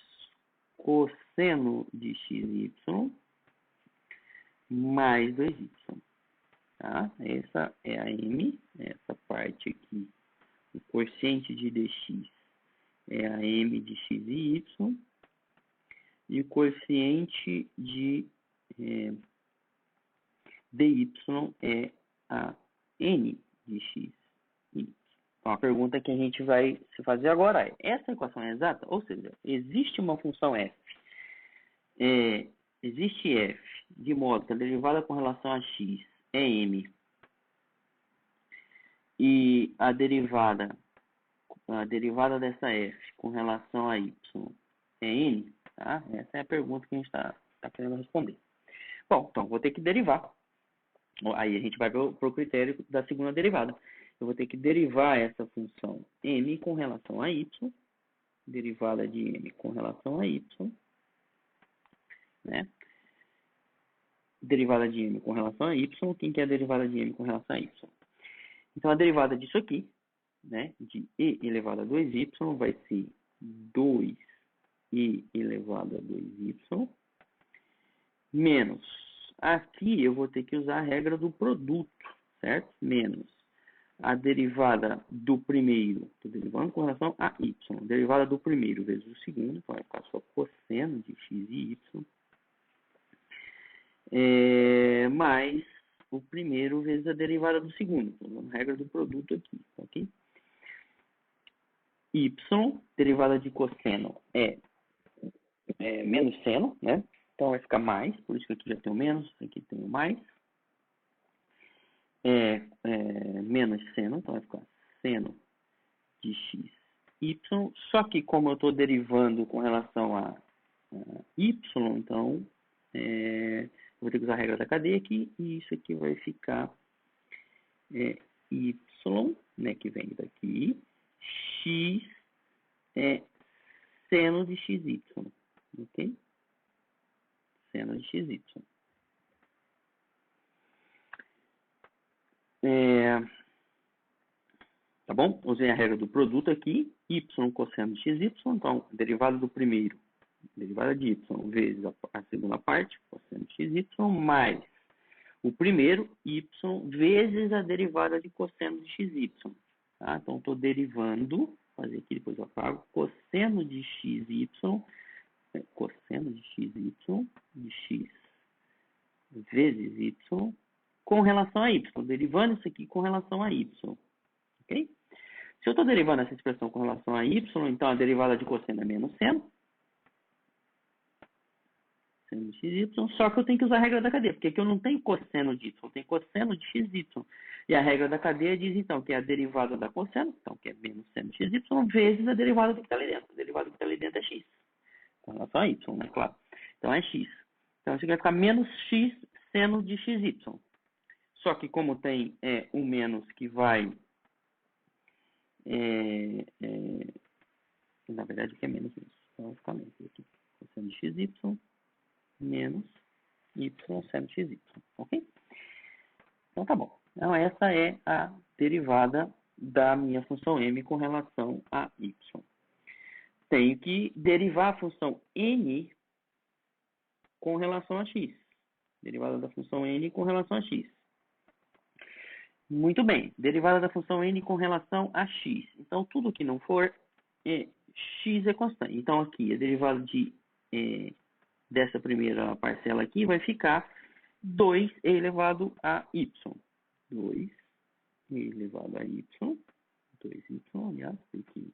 cosseno de xy mais 2y. Tá? Essa é a m, essa parte aqui, o quociente de dx é a m de x e y, e o quociente de dy é a n de x e y. Então, a pergunta que a gente vai se fazer agora é, essa equação é exata? Ou seja, existe uma função f, existe f, de modo que a derivada com relação a x é m, e a derivada dessa f com relação a y é n, tá? Essa é a pergunta que a gente está querendo responder. Bom, então vou ter que derivar. Aí a gente vai para o critério da segunda derivada. Eu vou ter que derivar essa função m com relação a y, derivada de m com relação a y, né? Derivada de m com relação a y, quem que é a derivada de m com relação a y? Então, a derivada disso aqui, né, de e elevado a 2y, vai ser 2e elevado a 2y, menos, aqui eu vou ter que usar a regra do produto, certo? Menos a derivada do primeiro, estou derivando com relação a y, derivada do primeiro vezes o segundo, então vai ficar só cosseno de x e y, mais o primeiro vezes a derivada do segundo. Estou usando a regra do produto aqui, ok? y, derivada de cosseno é menos seno, né? Então vai ficar mais, por isso que aqui já tem o menos, aqui tem o mais. Menos seno, então vai ficar seno de x, y. Só que como eu estou derivando com relação a y, então eu vou ter que usar a regra da cadeia aqui, e isso aqui vai ficar y, né, que vem daqui, x é seno de xy, ok? Seno de xy. Tá bom? Usei a regra do produto aqui, y cosseno de xy, então derivada do primeiro, derivada de y vezes a segunda parte, cosseno de xy, mais o primeiro, y, vezes a derivada de cosseno de xy. Tá? Então, estou derivando, fazer aqui, depois eu apago, cosseno de xy, cosseno de xy, de x vezes y, com relação a y, derivando isso aqui com relação a y. Ok? Se eu estou derivando essa expressão com relação a y, então a derivada de cosseno é menos seno. Seno de xy, só que eu tenho que usar a regra da cadeia, porque aqui eu não tenho cosseno de y, eu tenho cosseno de xy. E a regra da cadeia diz, então, que é a derivada da cosseno, então, que é menos seno de xy, vezes a derivada do que está ali dentro. A derivada do que está ali dentro é x. Com relação a y, né? Claro. Então, é x. Então, isso aqui vai ficar menos x seno de xy. Só que como tem o menos que vai... na verdade, aqui é menos isso. Então, vai ficar menos aqui. Cosseno de xy menos y seno de xy. Ok? Então, tá bom. Então, essa é a derivada da minha função m com relação a y. Tenho que derivar a função n com relação a x. Derivada da função n com relação a x. Muito bem. Derivada da função n com relação a x. Então, tudo que não for, x é constante. Então, aqui, a derivada dessa primeira parcela aqui vai ficar 2e elevado a y. 2e elevado a y. 2y, aliás, porque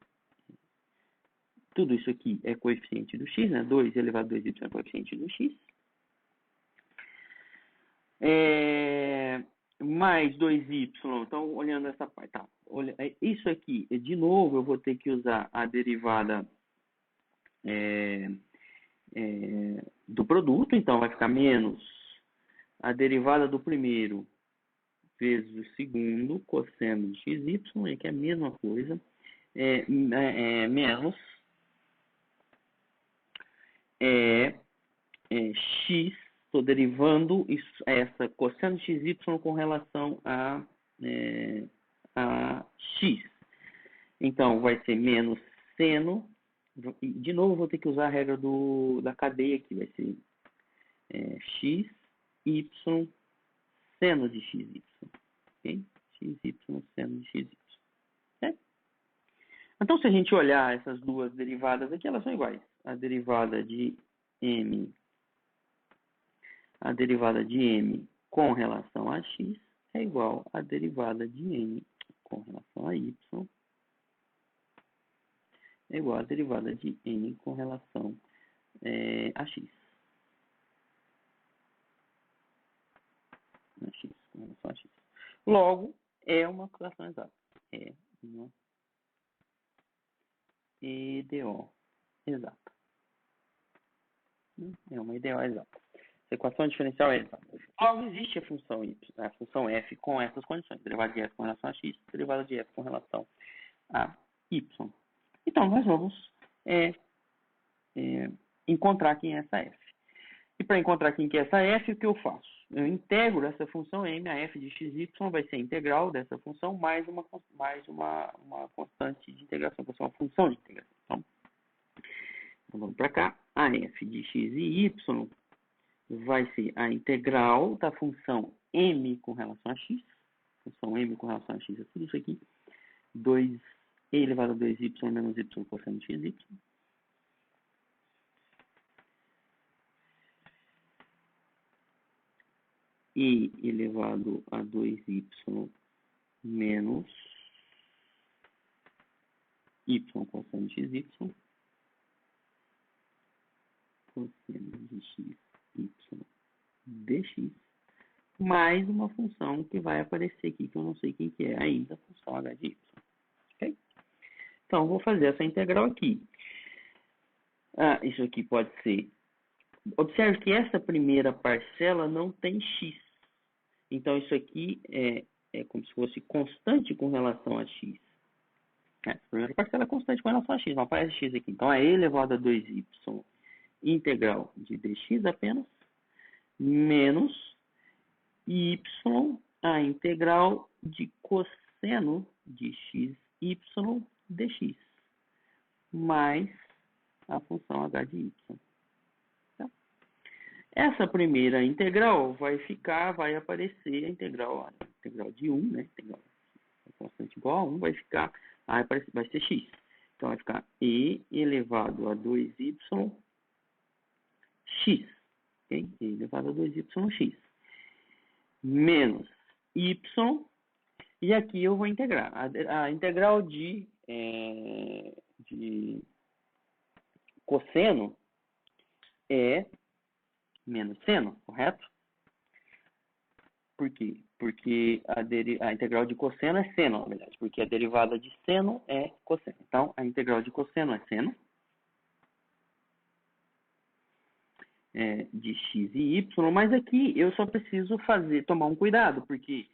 tudo isso aqui é coeficiente do x, né? 2 elevado a 2y é coeficiente do x. Mais 2y, então olhando essa parte, tá? Isso aqui, de novo, eu vou ter que usar a derivada do produto, então vai ficar menos a derivada do primeiro vezes o segundo, cosseno de xy, que é a mesma coisa, menos x, estou derivando essa cosseno de xy com relação a x. Então, vai ser menos seno, de novo vou ter que usar a regra da cadeia aqui, vai ser x, y, seno de xy. Ok? Xy, seno de xy. Certo? Então, se a gente olhar essas duas derivadas aqui, elas são iguais. A derivada de m com relação a x é igual à derivada de m com relação a y é igual à derivada de n com relação a x. Com relação a x. Logo, é uma equação exata. É uma EDO exata. É uma EDO exata. Essa equação diferencial é exata. Logo, existe a função y, a função f com essas condições. Derivada de f com relação a x, derivada de f com relação a y. Então, nós vamos encontrar quem é essa f. E para encontrar quem que é essa f, o que eu faço? Eu integro essa função m, a f de xy vai ser a integral dessa função mais uma constante de integração, que é uma função de integração. Então, vamos para cá. A f de x e y vai ser a integral da função m com relação a x. Função m com relação a x é tudo isso aqui. 2e elevado a 2y menos y cosseno de xy. E elevado a 2y menos y cosseno de xy, cosseno de x, y dx, mais uma função que vai aparecer aqui, que eu não sei quem que é ainda, a função h de y. Okay? Então, eu vou fazer essa integral aqui. Isso aqui pode ser... Observe que essa primeira parcela não tem x. Então, isso aqui é como se fosse constante com relação a x. Essa primeira parcela é constante com relação a x, não aparece x aqui. Então, é e elevado a 2y integral de dx apenas, menos y a integral de cosseno de xy dx, mais a função h de y. Tá? Essa primeira integral vai aparecer a integral de 1, né? Integral constante igual a 1, vai ser x. Então, vai ficar e elevado a 2y x. Okay? E elevado a 2y x. Menos y. E aqui eu vou integrar. A integral de cosseno é menos seno, correto? Por quê? Porque a integral de cosseno é seno, na verdade. Porque a derivada de seno é cosseno. Então, a integral de cosseno é seno de x e y. Mas aqui eu só preciso tomar um cuidado, porque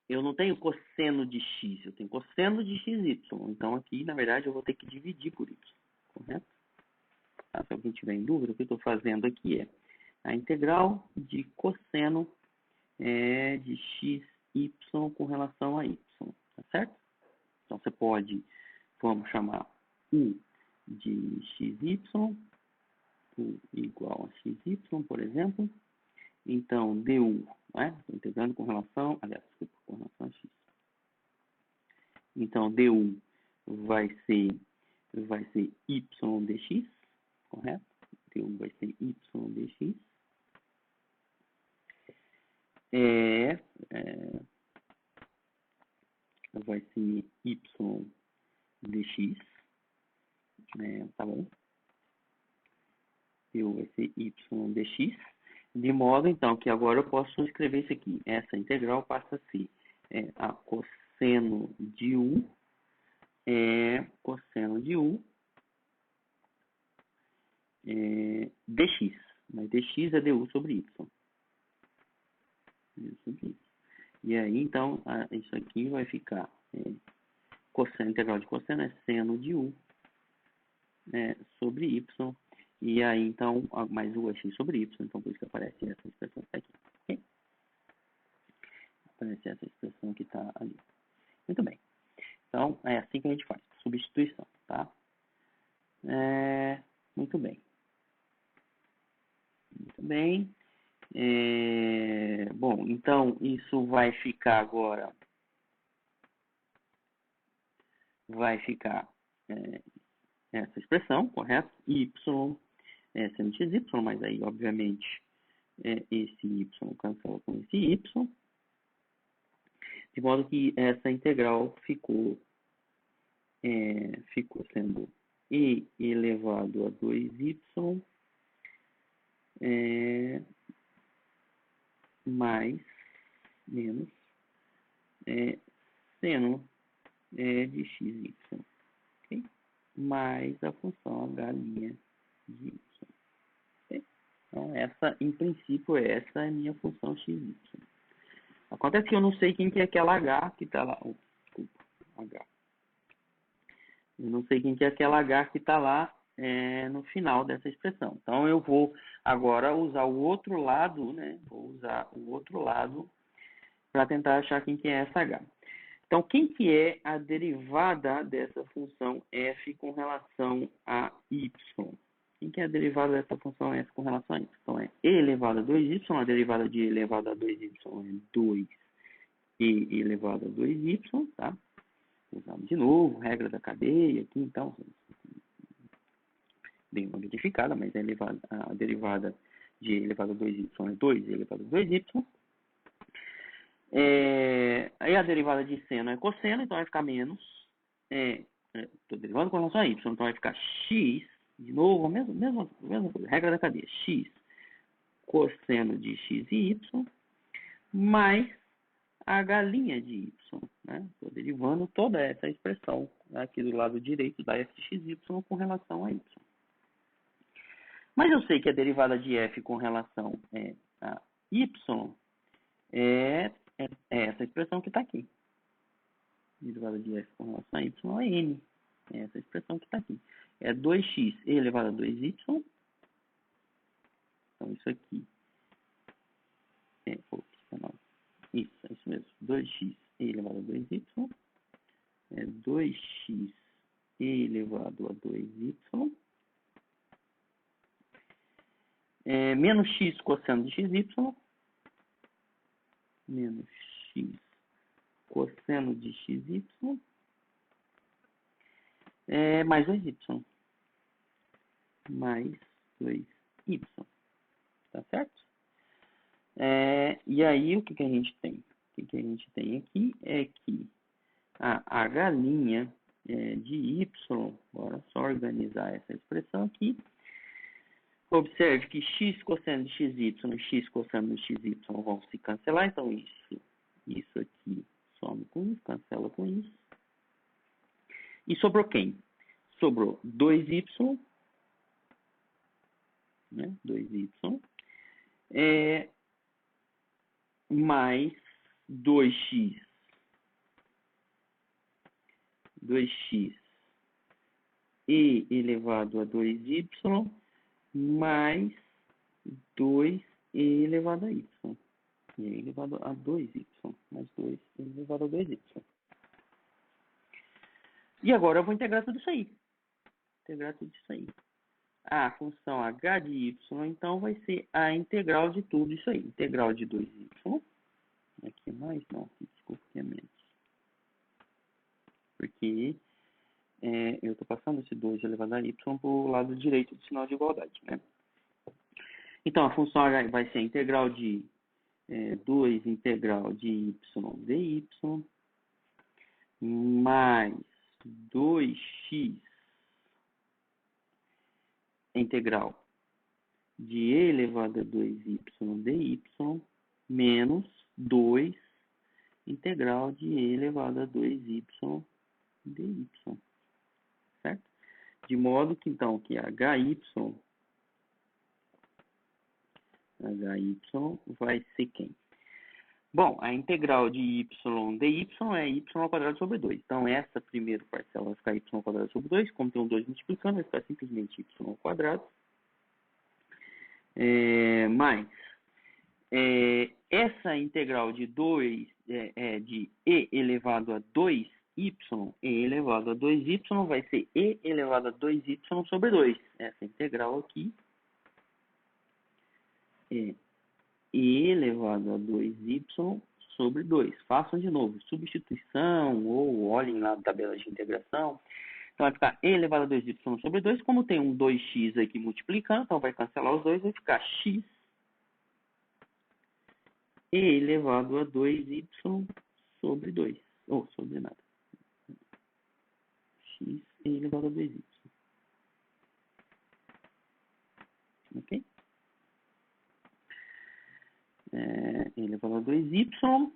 eu não tenho cosseno de x, eu tenho cosseno de xy. Então, aqui, na verdade, eu vou ter que dividir por y, correto? Se alguém tiver em dúvida, o que eu estou fazendo aqui é a integral de cosseno de xy com relação a y, tá certo? Então, você pode, vamos chamar u de xy, u igual a xy, por exemplo. Então, du, né? Estou integrando com relação, com relação a x. Então, du vai ser y dx, correto? Du vai ser y dx. Vai ser y dx, tá bom? Du vai ser y dx. De modo, então, que agora eu posso escrever isso aqui. Essa integral passa a ser a cosseno de u, dx. Mas dx é du sobre y. E aí, então, isso aqui vai ficar cosseno, integral de cosseno é seno de u sobre y. E aí, então, mais u é x sobre y. Então, por isso que aparece essa expressão que está aqui. Okay? Aparece essa expressão que está ali. Muito bem. Então, é assim que a gente faz. Substituição, tá? Muito bem. Muito bem. Bom, então, isso vai ficar agora... Vai ficar essa expressão, correto? Y sendo xy, mas aí, obviamente, esse y cancela com esse y. De modo que essa integral ficou sendo e elevado a 2y mais, menos, seno de xy, okay? Mais a função h' de y. Okay? Então, essa, em princípio, essa é a minha função xy. Acontece que eu não sei quem que é aquela h que está lá. Desculpa, h. Eu não sei quem que é aquela h que está lá no final dessa expressão. Então, eu vou agora usar o outro lado, né? Vou usar o outro lado para tentar achar quem que é essa h. Então, quem que é a derivada dessa função f com relação a y? Quem que é a derivada dessa função f com relação a y? Então, é e elevado a 2y, a derivada de e elevado a 2y é 2e elevado a 2y, tá? Usamos de novo, regra da cadeia aqui, então, bem modificada, mas a derivada de e elevado a 2y é 2e elevado a 2y. Aí a derivada de seno é cosseno, então vai ficar menos. Estou derivando com relação a y, então vai ficar x, de novo, a mesma coisa, regra da cadeia, x cosseno de x e y, mais a galinha de y. Estou derivando toda essa expressão aqui do lado direito da f de x e y com relação a y. Mas eu sei que a derivada de f com relação a y é essa expressão que está aqui. A derivada de f com relação a y é n. É essa expressão que está aqui. É 2x elevado a 2y. Então, isso aqui isso mesmo. 2x elevado a 2y. É 2x elevado a 2y. Menos x cosseno de xy. Menos x cosseno de xy. Mais 2y. Mais 2y. Tá certo? E aí, o que a gente tem? O que a gente tem aqui é que a galinha de y, bora só organizar essa expressão aqui. Observe que x cosseno de xy e x cosseno de xy vão se cancelar, então isso aqui some com isso, cancela com isso. E sobrou quem? Sobrou 2y, né? 2y, mais 2x e elevado a 2y mais 2e elevado a y. E elevado a 2y, mais 2 elevado a 2y. E agora eu vou integrar tudo isso aí. A função h de y, então, vai ser a integral de tudo isso aí. Integral de 2y. Aqui mais, não, desculpa, aqui é menos. Porque eu estou passando esse 2 elevado a y para o lado direito do sinal de igualdade, né? Então, a função h vai ser a integral de 2 integral de y dy mais 2x integral de e elevado a 2y dy menos 2 integral de e elevado a 2y dy. Certo? De modo que, então, que hy vai ser quem? Bom, a integral de y dy é y ao quadrado sobre 2. Então, essa primeira parcela vai ficar y ao quadrado sobre 2. Como tem um 2 multiplicando, vai ficar simplesmente y ao quadrado. Mais essa integral de 2 de e elevado a 2y, e elevado a 2y vai ser e elevado a 2y sobre 2. Essa integral aqui é e elevado a 2y sobre 2. Façam de novo, substituição ou olhem lá na tabela de integração. Então vai ficar e elevado a 2y sobre 2. Como tem um 2x aqui multiplicando, então vai cancelar os dois, vai ficar x e elevado a 2y sobre 2. Ou sobre nada. X e elevado a 2y. Ok? Elevado a 2y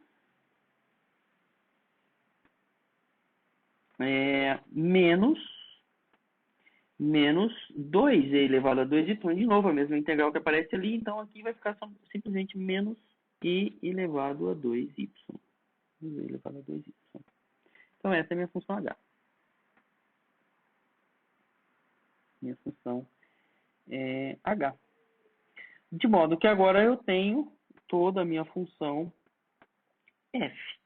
menos 2e elevado a 2y, de novo a mesma integral que aparece ali, então aqui vai ficar simplesmente menos e elevado a 2y. E elevado a 2y. Então essa é a minha função h. Minha função é h. De modo que agora eu tenho toda a minha função f,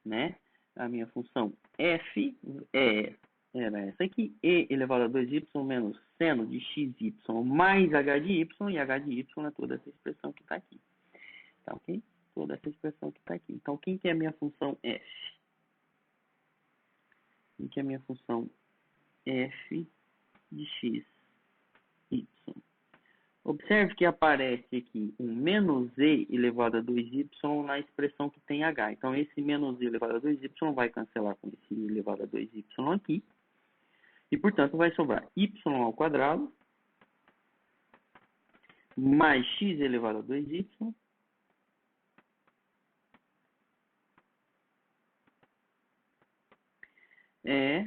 né? A minha função f era essa aqui, e elevado a 2y menos seno de xy mais h de y, e h de y é toda essa expressão que está aqui. Tá ok? Toda essa expressão que está aqui. Então, quem que é a minha função f? Quem que é a minha função f de x, y? Observe que aparece aqui um menos e elevado a 2y na expressão que tem h. Então, esse menos e elevado a 2y vai cancelar com esse e elevado a 2y aqui. E, portanto, vai sobrar y ao quadrado mais x elevado a 2y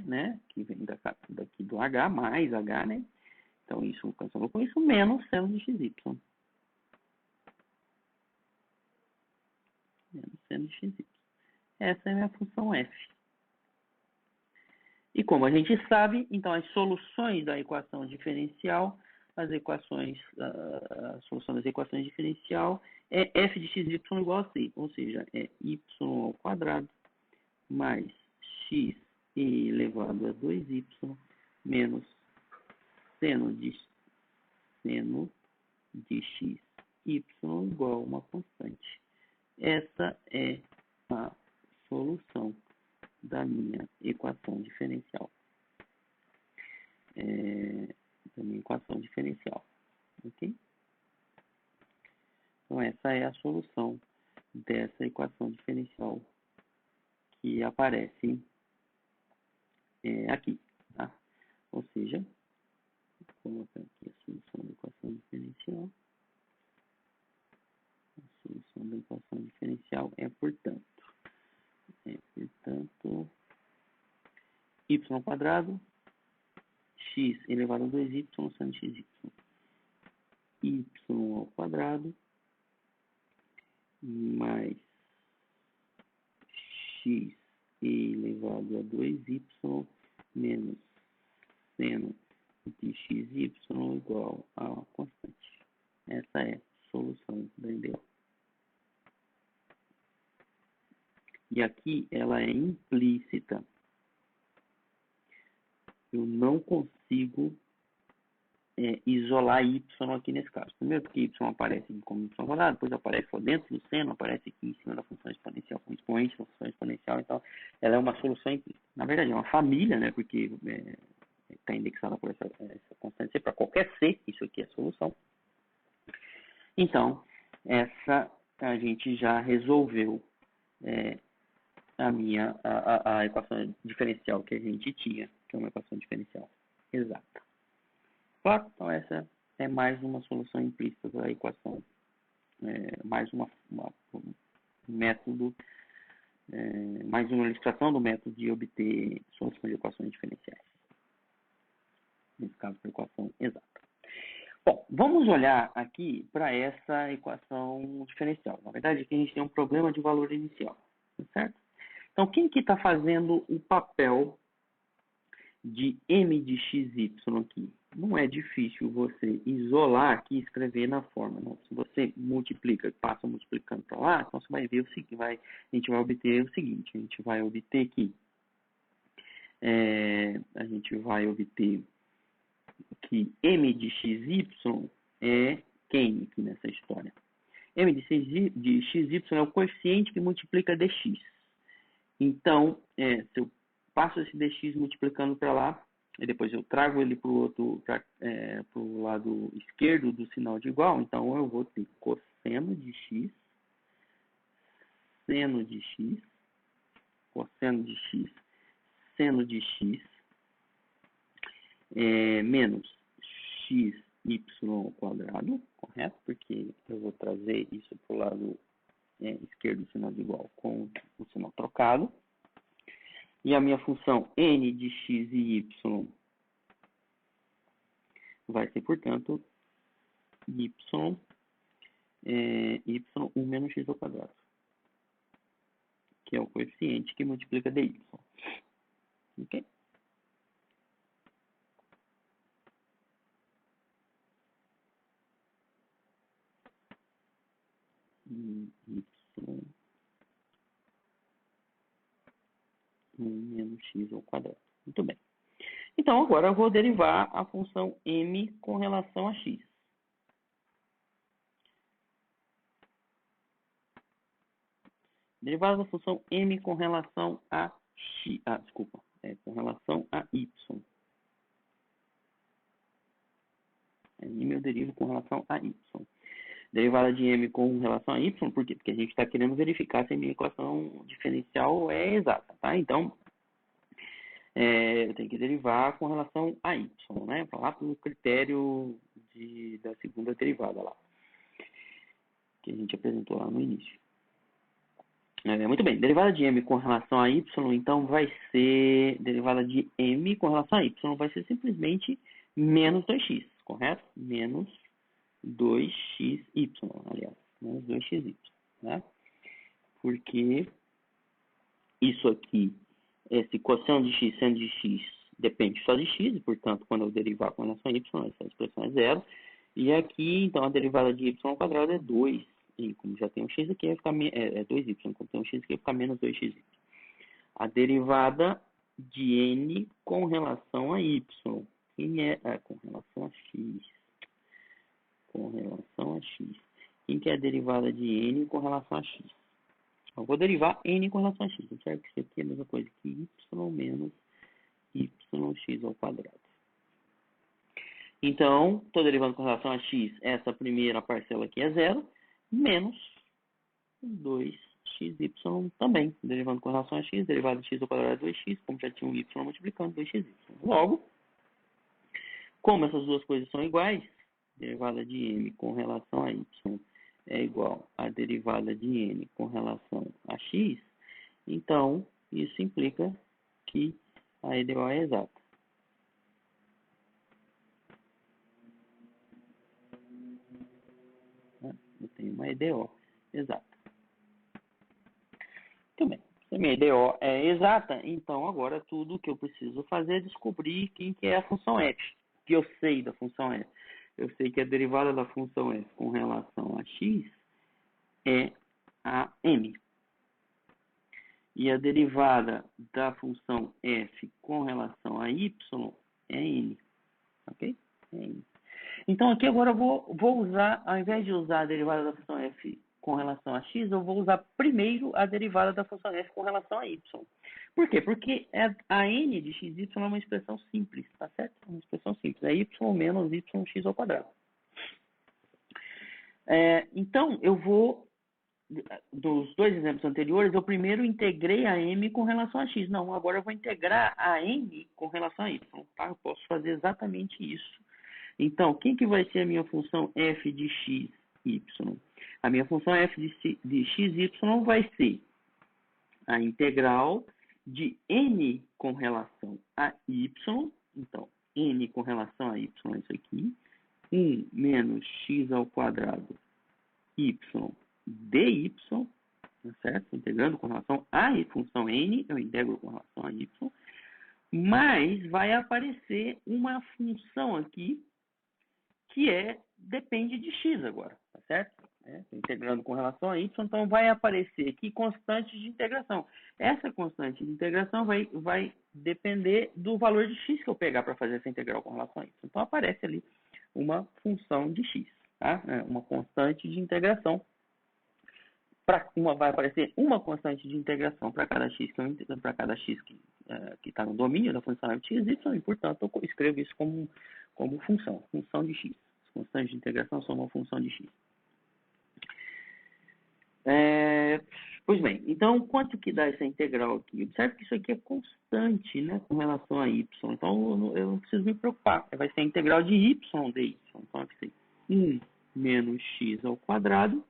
né, que vem daqui do h, mais h, né? Então, isso cancelou com isso, menos seno de xy. Menos seno de xy. Essa é a minha função f. E como a gente sabe, então as soluções da equação diferencial, a solução das equações diferencial é f de xy igual a c, ou seja, é y ao quadrado mais x elevado a 2y menos seno de x y igual a uma constante. Essa é a solução da minha equação diferencial. Ok? Então, essa é a solução dessa equação diferencial que aparece aqui. Tá? Ou seja, vou colocar aqui a solução da equação diferencial. A solução da equação diferencial é, portanto, y ao quadrado, x elevado a 2y, seno de xy. Y ao quadrado mais x elevado a 2y menos seno de xy igual a uma constante. Essa é a solução da ideal. E aqui ela é implícita. Eu não consigo isolar y aqui nesse caso. Primeiro porque y aparece como y quadrado, depois aparece só dentro do seno, aparece aqui em cima da função exponencial como expoente da função exponencial. Então, ela é uma solução implícita. Na verdade, é uma família, né? Porque está indexada por essa constante c para qualquer c, isso aqui é a solução. Então, essa a gente já resolveu a equação diferencial que a gente tinha, que é uma equação diferencial exata. Claro, então essa é mais uma solução implícita da equação, mais um método, mais uma ilustração do método de obter soluções de equações diferenciais. Nesse caso, para a equação exata. Bom, vamos olhar aqui para essa equação diferencial. Na verdade, aqui a gente tem um problema de valor inicial, certo? Então, quem que está fazendo o papel de m de xy aqui? Não é difícil você isolar aqui e escrever na forma. Não. Se você multiplica, passa multiplicando para lá, então você vai ver o seguinte, a gente vai obter o seguinte, a gente vai obter que m de xy é quem aqui nessa história? M de xy é o coeficiente que multiplica dx. Então, se eu passo esse dx multiplicando para lá, e depois eu trago ele para o lado esquerdo do sinal de igual, então eu vou ter cosseno de x, seno de x, cosseno de x, seno de x, menos xy ao quadrado, correto? Porque eu vou trazer isso para o lado esquerdo do sinal de igual com o sinal trocado. E a minha função n de x e y vai ser, portanto, y1 menos x ao quadrado, que é o coeficiente que multiplica dy. Ok? Y1 menos x ao quadrado. Muito bem. Então, agora eu vou derivar a função m com relação a x. Derivada da função m com relação a x. Com relação a y. M eu derivo com relação a y. Derivada de m com relação a y, por quê? Porque a gente está querendo verificar se a minha equação diferencial é exata, tá? Então, eu tenho que derivar com relação a y, né? Para lá para o critério da segunda derivada lá, que a gente apresentou lá no início. Muito bem, derivada de m com relação a y, então vai ser, derivada de m com relação a y, vai ser simplesmente menos 2x, correto? Menos 2xy, aliás, menos 2xy, né? Porque isso aqui, esse quociente de x sendo de x, depende só de x, e portanto, quando eu derivar com relação a y, essa expressão é zero. E aqui, então, a derivada de y ao quadrado é 2. E como já tem um x aqui, vai ficar 2y. Como tem um x aqui, vai ficar menos 2xy. A derivada de n com relação a y. Quem é? Com relação a x. Com relação a x. Quem que é a derivada de n com relação a x? Eu vou derivar n com relação a x. Certo? Isso aqui é a mesma coisa que y menos yx ao quadrado. Então, estou derivando com relação a x, essa primeira parcela aqui é zero, menos 2xy também. Derivando com relação a x, derivada de x ao quadrado é 2x, como já tinha um y multiplicando, 2xy. Logo, como essas duas coisas são iguais, derivada de m com relação a y é igual à derivada de n com relação a x, então isso implica que a EDO é exata. Eu tenho uma EDO exata. Muito bem. Se a minha EDO é exata, então agora tudo que eu preciso fazer é descobrir quem que é a função f. Que eu sei da função f. Eu sei que a derivada da função f com relação a x é a m. E a derivada da função f com relação a y é n. Ok? É n. Então aqui agora eu vou usar, ao invés de usar a derivada da função f com relação a x, eu vou usar primeiro a derivada da função f com relação a y. Por quê? Porque a n de xy é uma expressão simples, tá certo? É uma expressão simples. É y menos yx ao quadrado. Então, eu vou, dos dois exemplos anteriores, eu primeiro integrei a m com relação a x. Não, agora eu vou integrar a n com relação a y. Tá? Eu posso fazer exatamente isso. Então, quem que vai ser a minha função f de x, y? A minha função f de x, y vai ser a integral de n com relação a y. Então, n com relação a y é isso aqui. 1 menos x ao quadrado y dy, tá certo? Integrando com relação à função n, eu integro com relação a y. Mas vai aparecer uma função aqui que depende de x agora, tá certo? Integrando com relação a y, então vai aparecer aqui constante de integração. Essa constante de integração vai depender do valor de x que eu pegar para fazer essa integral com relação a y. Então aparece ali uma função de x, tá? Uma constante de integração. Vai aparecer uma constante de integração para cada x que está no domínio da função f de x, y, e portanto eu escrevo isso como função de x. As constantes de integração são uma função de x. Pois bem, então quanto que dá essa integral aqui? Observe que isso aqui é constante, né, com relação a y. Então eu não preciso me preocupar. Vai ser a integral de y dy. Então vai ser 1 menos x ao quadrado.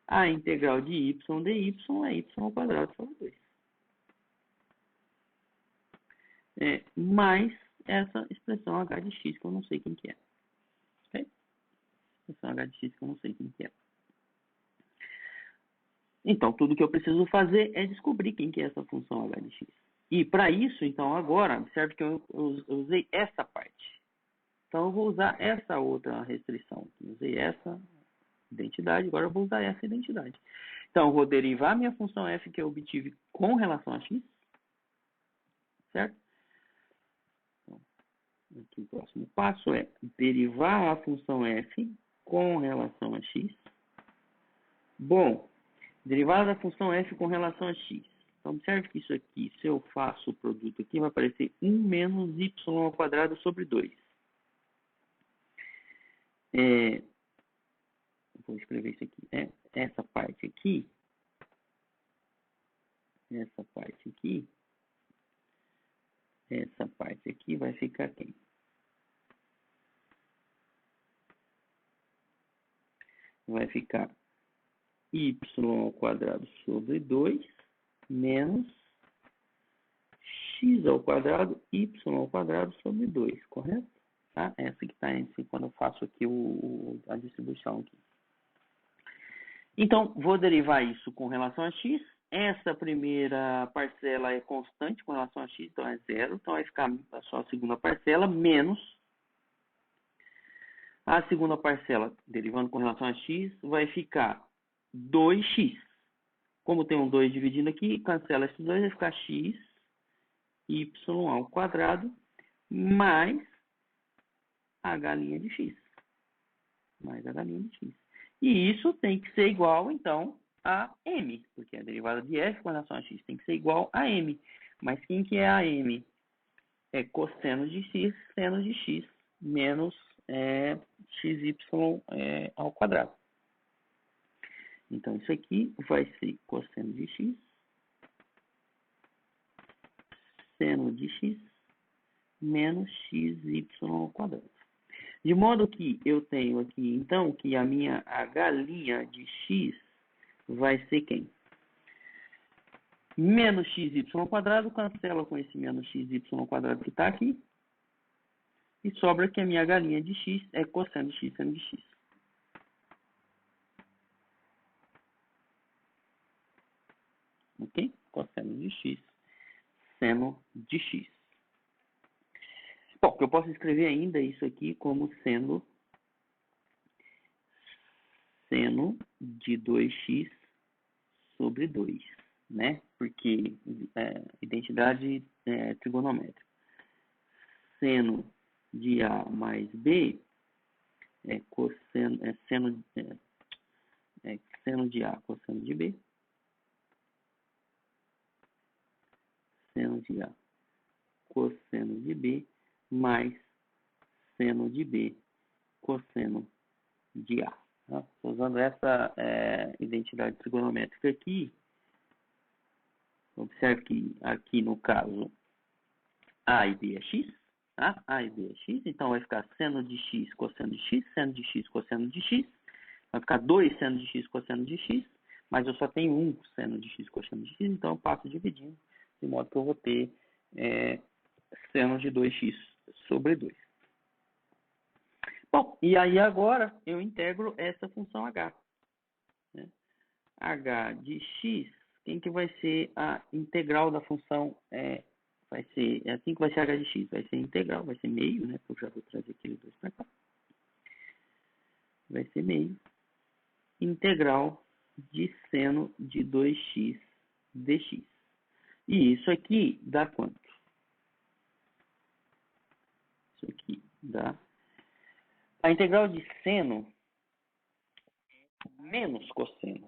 A integral de y dy é y ao quadrado sobre 2. Mais essa expressão h de x, que eu não sei quem que é. Ok? Expressão h de x que eu não sei quem que é. Então, tudo que eu preciso fazer é descobrir quem que é essa função h de x. E para isso, então, agora, observe que eu usei essa parte. Então, eu vou usar essa outra restrição. Eu usei essa identidade, agora eu vou usar essa identidade. Então, eu vou derivar minha função f que eu obtive com relação a x. Certo? Então, aqui o próximo passo é derivar a função f com relação a x. Bom, derivada da função f com relação a x. Então, observe que isso aqui, se eu faço o produto aqui, vai aparecer 1 menos y ao quadrado sobre 2. é, vou escrever isso aqui, essa parte aqui, essa parte aqui vai ficar quem? Vai ficar y ao quadrado sobre 2 menos x ao quadrado, y ao quadrado sobre 2, correto? Tá? Essa que está em si quando eu faço aqui a distribuição aqui. Então, vou derivar isso com relação a x. Essa primeira parcela é constante com relação a x, então é zero. Então, vai ficar só a segunda parcela menos a segunda parcela, derivando com relação a x, vai ficar 2x. Como tem um 2 dividindo aqui, cancela esses dois, vai ficar x, y ao quadrado, mais a galinha de x. Mais a galinha de x. E isso tem que ser igual, então, a m, porque a derivada de f com relação a x tem que ser igual a m. Mas quem que é a m? É cosseno de x, seno de x, menos xy ao quadrado. Então, isso aqui vai ser cosseno de x, seno de x, menos xy ao quadrado. De modo que eu tenho aqui, então, que a galinha de x vai ser quem? Menos xy ao quadrado, cancela com esse menos xy ao quadrado que está aqui. E sobra que a minha galinha de x é cosseno de x, seno de x. Ok? Cosseno de x, seno de x. Bom, eu posso escrever ainda isso aqui como sendo seno de 2x sobre 2, né? Porque identidade trigonométrica. Seno de A mais B é seno de A cosseno de B. Seno de A cosseno de B mais seno de B cosseno de A. Tá? Usando essa identidade trigonométrica aqui, observe que aqui no caso A e B é x, tá? A e B é x, então vai ficar seno de x cosseno de x, seno de x cosseno de x, vai ficar 2 seno de x cosseno de x, mas eu só tenho um seno de x cosseno de x, então eu passo dividindo, de modo que eu vou ter seno de 2x sobre 2. Bom, e aí agora eu integro essa função h. Né? H de x, quem que vai ser a integral da função? Vai ser assim que vai ser h de x, vai ser integral, vai ser meio, né? Eu já vou trazer aquele 2 para cá. Vai ser meio. Integral de seno de 2x dx. E isso aqui dá quanto? Isso aqui dá... A integral de seno menos cosseno.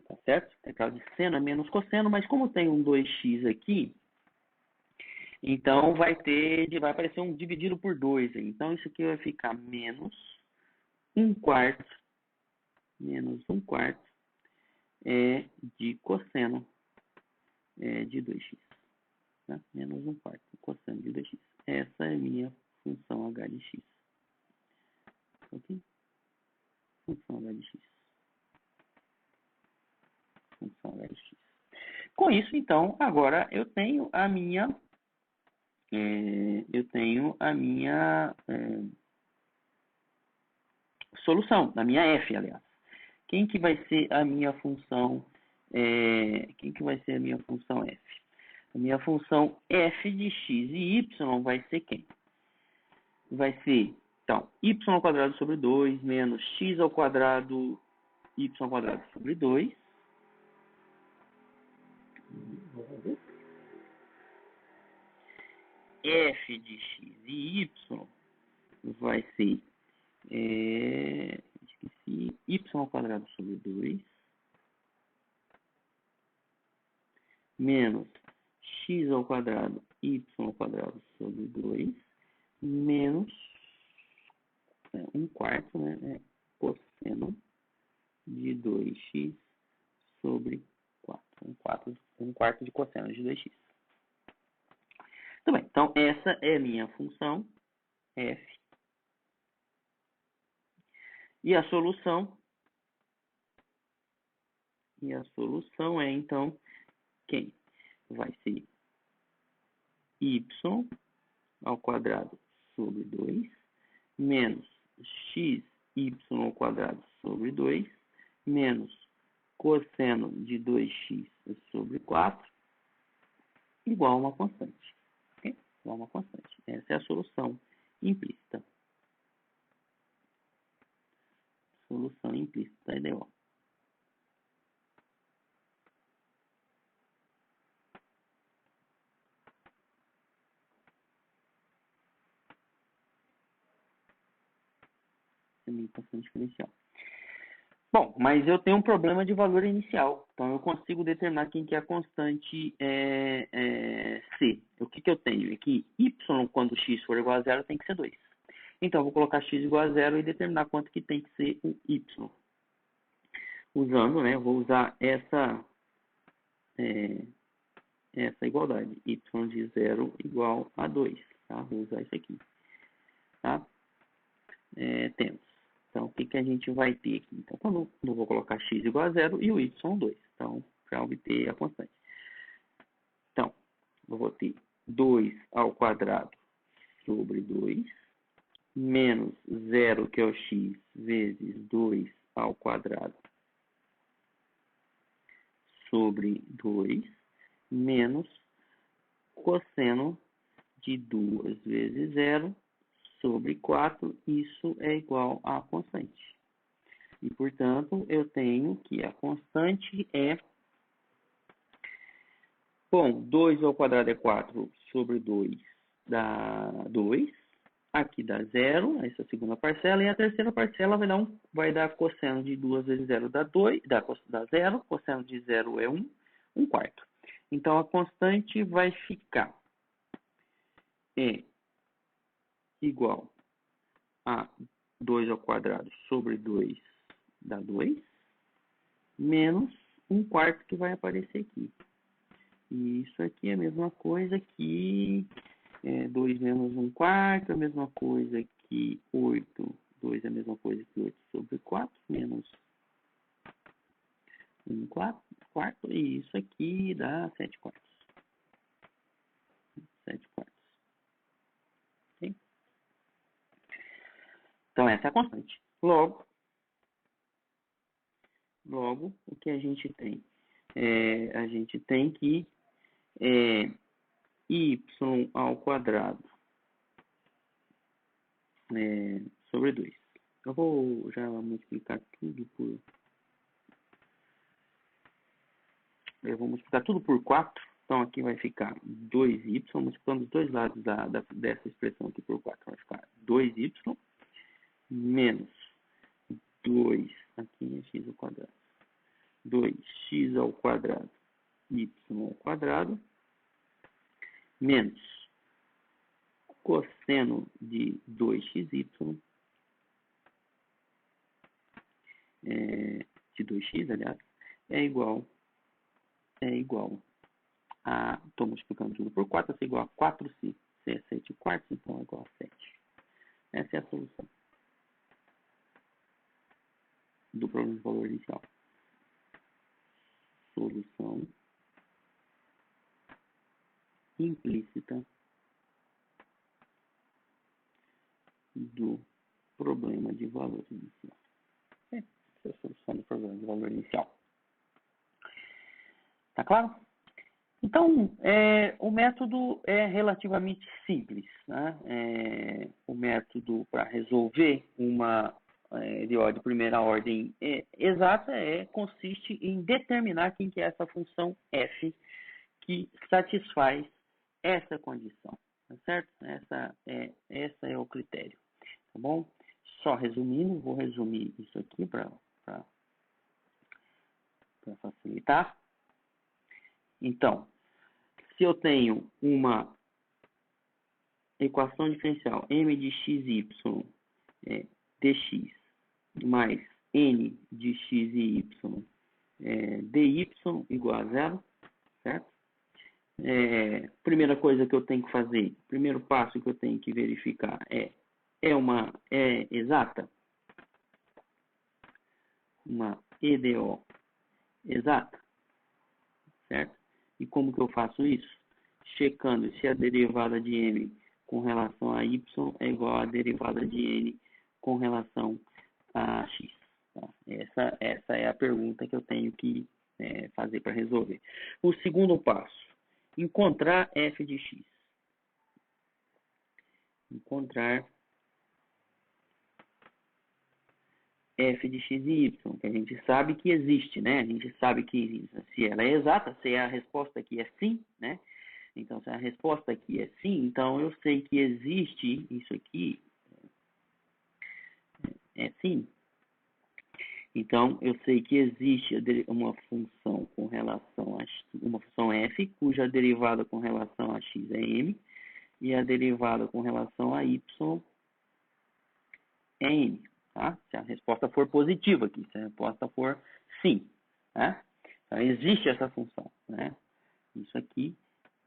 Tá certo? A integral de seno é menos cosseno, mas como tem um 2x aqui, então vai aparecer um dividido por 2 aí. Então isso aqui vai ficar menos 1/4 de cosseno de 2x. Tá? Menos 1/4 de cosseno de 2x. Essa é a minha função h de x. Ok? Função h de x. Função h de x. Com isso, então, agora eu tenho a minha solução, a minha f, aliás. Quem que vai ser a minha função quem que vai ser a minha função f? A minha função f de x e y vai ser quem? Vai ser, então, y ao quadrado sobre 2 menos x ao quadrado y ao quadrado sobre 2. F de x e y vai ser esqueci, y ao quadrado sobre 2 menos x ao quadrado y ao quadrado sobre 2 menos 1 quarto, né, é cosseno de 2x sobre 4. 1 quarto de cosseno de 2x. Muito bem, então essa é a minha função f. E a solução é, então, quem? Vai ser y ao quadrado sobre 2 menos xy ao quadrado sobre 2 menos cosseno de 2x sobre 4 igual a uma constante. Okay? Igual a uma constante. Essa é a solução implícita. Solução implícita da EDO. Equação diferencial. Bom, mas eu tenho um problema de valor inicial. Então, eu consigo determinar quem que é a constante C. O que eu tenho? É que y, quando x for igual a 0, tem que ser 2. Então, eu vou colocar x igual a 0 e determinar quanto que tem que ser o y. Usando, né, eu vou usar essa igualdade. Y de 0 igual a 2. Tá? Vou usar isso aqui. Tá? Temos. Então, o que a gente vai ter aqui? Então, quando eu vou colocar x igual a 0 e o y 2. Então, para obter a constante. Então, eu vou ter 2 ao quadrado sobre 2, menos 0, que é o x, vezes 2 ao quadrado sobre 2, menos cosseno de 2 vezes 0 sobre 4, isso é igual a constante. E, portanto, eu tenho que a constante é... Bom, 2 ao quadrado é 4 sobre 2 dá 2. Aqui dá 0, essa é a segunda parcela. E a terceira parcela vai dar cosseno de 2 vezes 0 dá 2, dá 0. Cosseno de 0 é 1, 1 quarto. Então, a constante vai ficar igual a 2 ao quadrado sobre 2 dá 2, menos 1 quarto que vai aparecer aqui. E isso aqui é a mesma coisa que 2 menos 1 quarto, é a mesma coisa que 8. 2 é a mesma coisa que 8 sobre 4, menos 1 quarto. E isso aqui dá 7 quartos. 7 quartos. Okay? Então, essa é a constante. Logo, o que a gente tem? A gente tem que y ao quadrado sobre 2. Eu vou já multiplicar tudo por... Eu vou multiplicar tudo por 4. Então, aqui vai ficar 2y, multiplicando os dois lados dessa expressão aqui por 4. Vai ficar 2y menos 2, aqui é x ao quadrado. 2x ao quadrado, y ao quadrado, menos cosseno de 2xy, de 2x, aliás, é igual a... Estou multiplicando tudo por 4, isso é igual a 4c. C é 7 quartos, então é igual a 7. Essa é a solução do problema de valor inicial. Solução implícita do problema de valor inicial. Essa é a solução do problema de valor inicial. Tá claro? Então, o método é relativamente simples. Né? O método para resolver uma EDO de primeira ordem exata consiste em determinar quem que é essa função f que satisfaz essa condição. Tá certo? Essa é o critério. Tá bom? Só resumindo, vou resumir isso aqui para facilitar. Então, se eu tenho uma equação diferencial m de xy dx mais n de x e y dy igual a zero, certo? Primeira coisa que eu tenho que fazer, primeiro passo que eu tenho que verificar é exata? Uma EDO exata, certo? E como que eu faço isso? Checando se a derivada de m com relação a y é igual à derivada de n com relação a x. Tá? Essa é a pergunta que eu tenho que fazer para resolver. O segundo passo, encontrar f de x. Encontrar f de x e y, que a gente sabe que existe, né? A gente sabe que se ela é exata, se a resposta aqui é sim, né? Então, se a resposta aqui é sim, então eu sei que existe isso aqui, é sim. Então, eu sei que existe uma função com relação a uma função f, cuja derivada com relação a x é m, e a derivada com relação a y é n. Tá? Se a resposta for positiva aqui, se a resposta for sim. Tá? Então, existe essa função. Né? Isso aqui,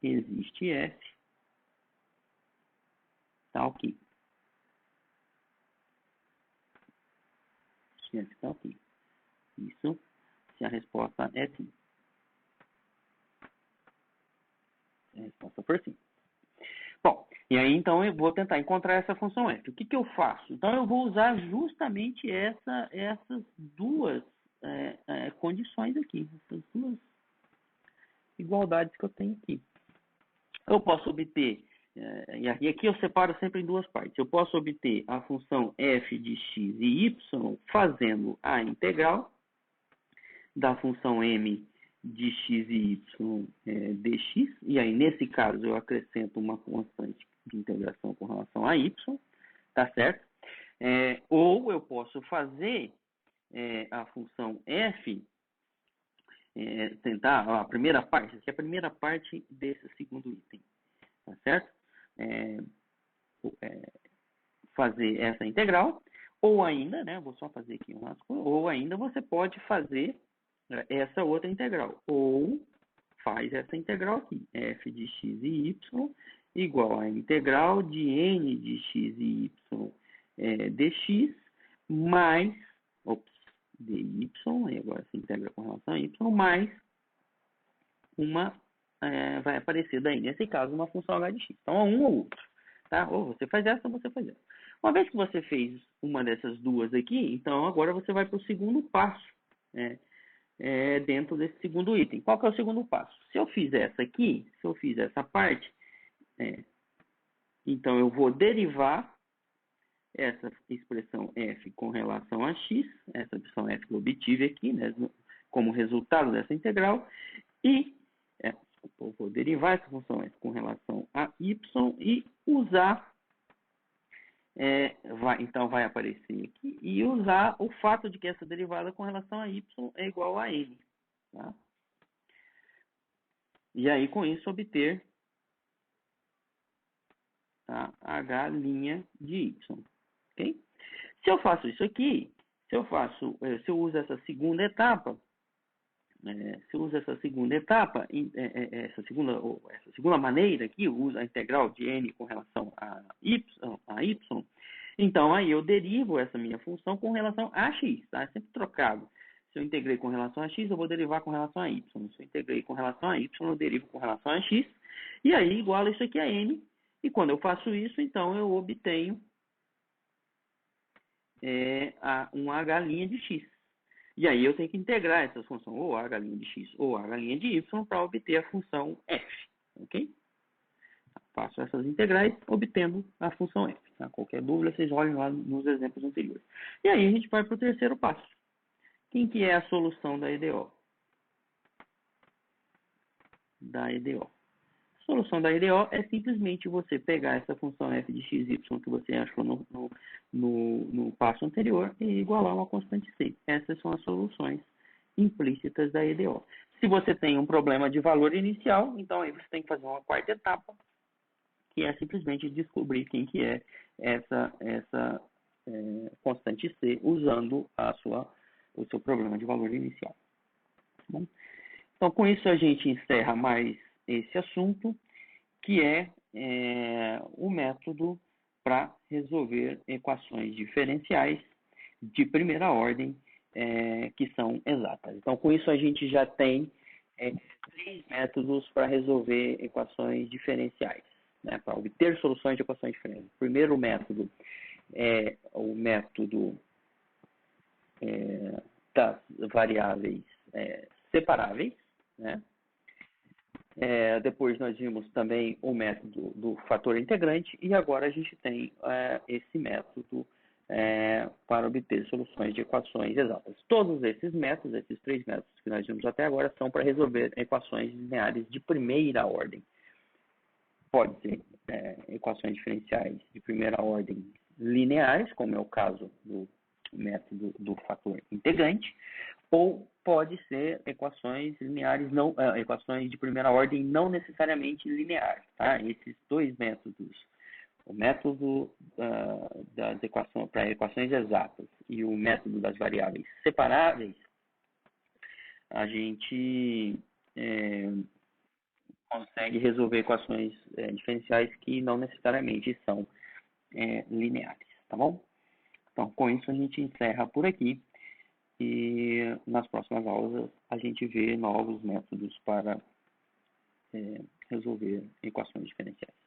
existe f. Tá ok. F tá ok. Isso se a resposta é sim. Se a resposta for sim. Bom, e aí então eu vou tentar encontrar essa função f. O que, que eu faço? Então eu vou usar justamente essas duas condições aqui, essas duas igualdades que eu tenho aqui. Eu posso obter, e aqui eu separo sempre em duas partes, eu posso obter a função f de x e y fazendo a integral da função m de x e y dx, e aí nesse caso eu acrescento uma constante de integração com relação a y, tá certo? Ou eu posso fazer a função f, tentar a primeira parte, que é a primeira parte desse segundo item, tá certo? Fazer essa integral, ou ainda, né, vou só fazer aqui um rascunho, ou ainda você pode fazer essa outra integral, ou faz essa integral aqui, f de x e y igual a integral de n de x e y dx mais, dy, e agora se integra com relação a y, mais uma, vai aparecer daí, nesse caso, uma função h de x. Então, é um ou outro, tá? Ou você faz essa ou você faz essa. Uma vez que você fez uma dessas duas aqui, então agora você vai para o segundo passo, dentro desse segundo item. Qual que é o segundo passo? Se eu fizer essa aqui, se eu fizer essa parte, então eu vou derivar essa expressão f com relação a x, essa expressão f que eu obtive aqui, né, como resultado dessa integral, e eu vou derivar essa função f com relação a y e usar, então vai aparecer aqui, e usar o fato de que essa derivada com relação a y é igual a n. Tá? E aí, com isso, obter a h' de y. Okay? Se eu faço isso aqui, se eu uso essa segunda etapa, essa segunda maneira aqui, eu uso a integral de n com relação a y, então aí eu derivo essa minha função com relação a x, tá? É sempre trocado. Se eu integrei com relação a x, eu vou derivar com relação a y. Se eu integrei com relação a y, eu derivo com relação a x. E aí iguala isso aqui a n. E quando eu faço isso, então eu obtenho um h' de x. E aí eu tenho que integrar essa função, ou h' de x ou h' de y, para obter a função f. Ok? Faço essas integrais obtendo a função f. Tá? Qualquer dúvida, vocês olhem lá nos exemplos anteriores. E aí a gente vai para o terceiro passo. Quem que é a solução da EDO? A solução da EDO é simplesmente você pegar essa função f de x, y que você achou no passo anterior e igualar uma constante c. Essas são as soluções implícitas da EDO. Se você tem um problema de valor inicial, então aí você tem que fazer uma quarta etapa, que é simplesmente descobrir quem que é essa constante C usando o seu problema de valor inicial. Tá bom? Então, com isso, a gente encerra mais esse assunto, que é o método para resolver equações diferenciais de primeira ordem que são exatas. Então, com isso, a gente já tem 3 métodos para resolver equações diferenciais, né, para obter soluções de equações diferentes. O primeiro método é o método das variáveis separáveis, né? Depois nós vimos também o método do fator integrante e agora a gente tem esse método para obter soluções de equações exatas. Todos esses métodos, esses 3 métodos que nós vimos até agora, são para resolver equações lineares de primeira ordem. Pode ser equações diferenciais de primeira ordem lineares, como é o caso do método do fator integrante, ou pode ser equações lineares equações de primeira ordem não necessariamente lineares, tá? Esses 2 métodos, o método das equações para equações exatas e o método das variáveis separáveis, a gente consegue resolver equações diferenciais que não necessariamente são lineares, tá bom? Então, com isso a gente encerra por aqui e nas próximas aulas a gente vê novos métodos para resolver equações diferenciais.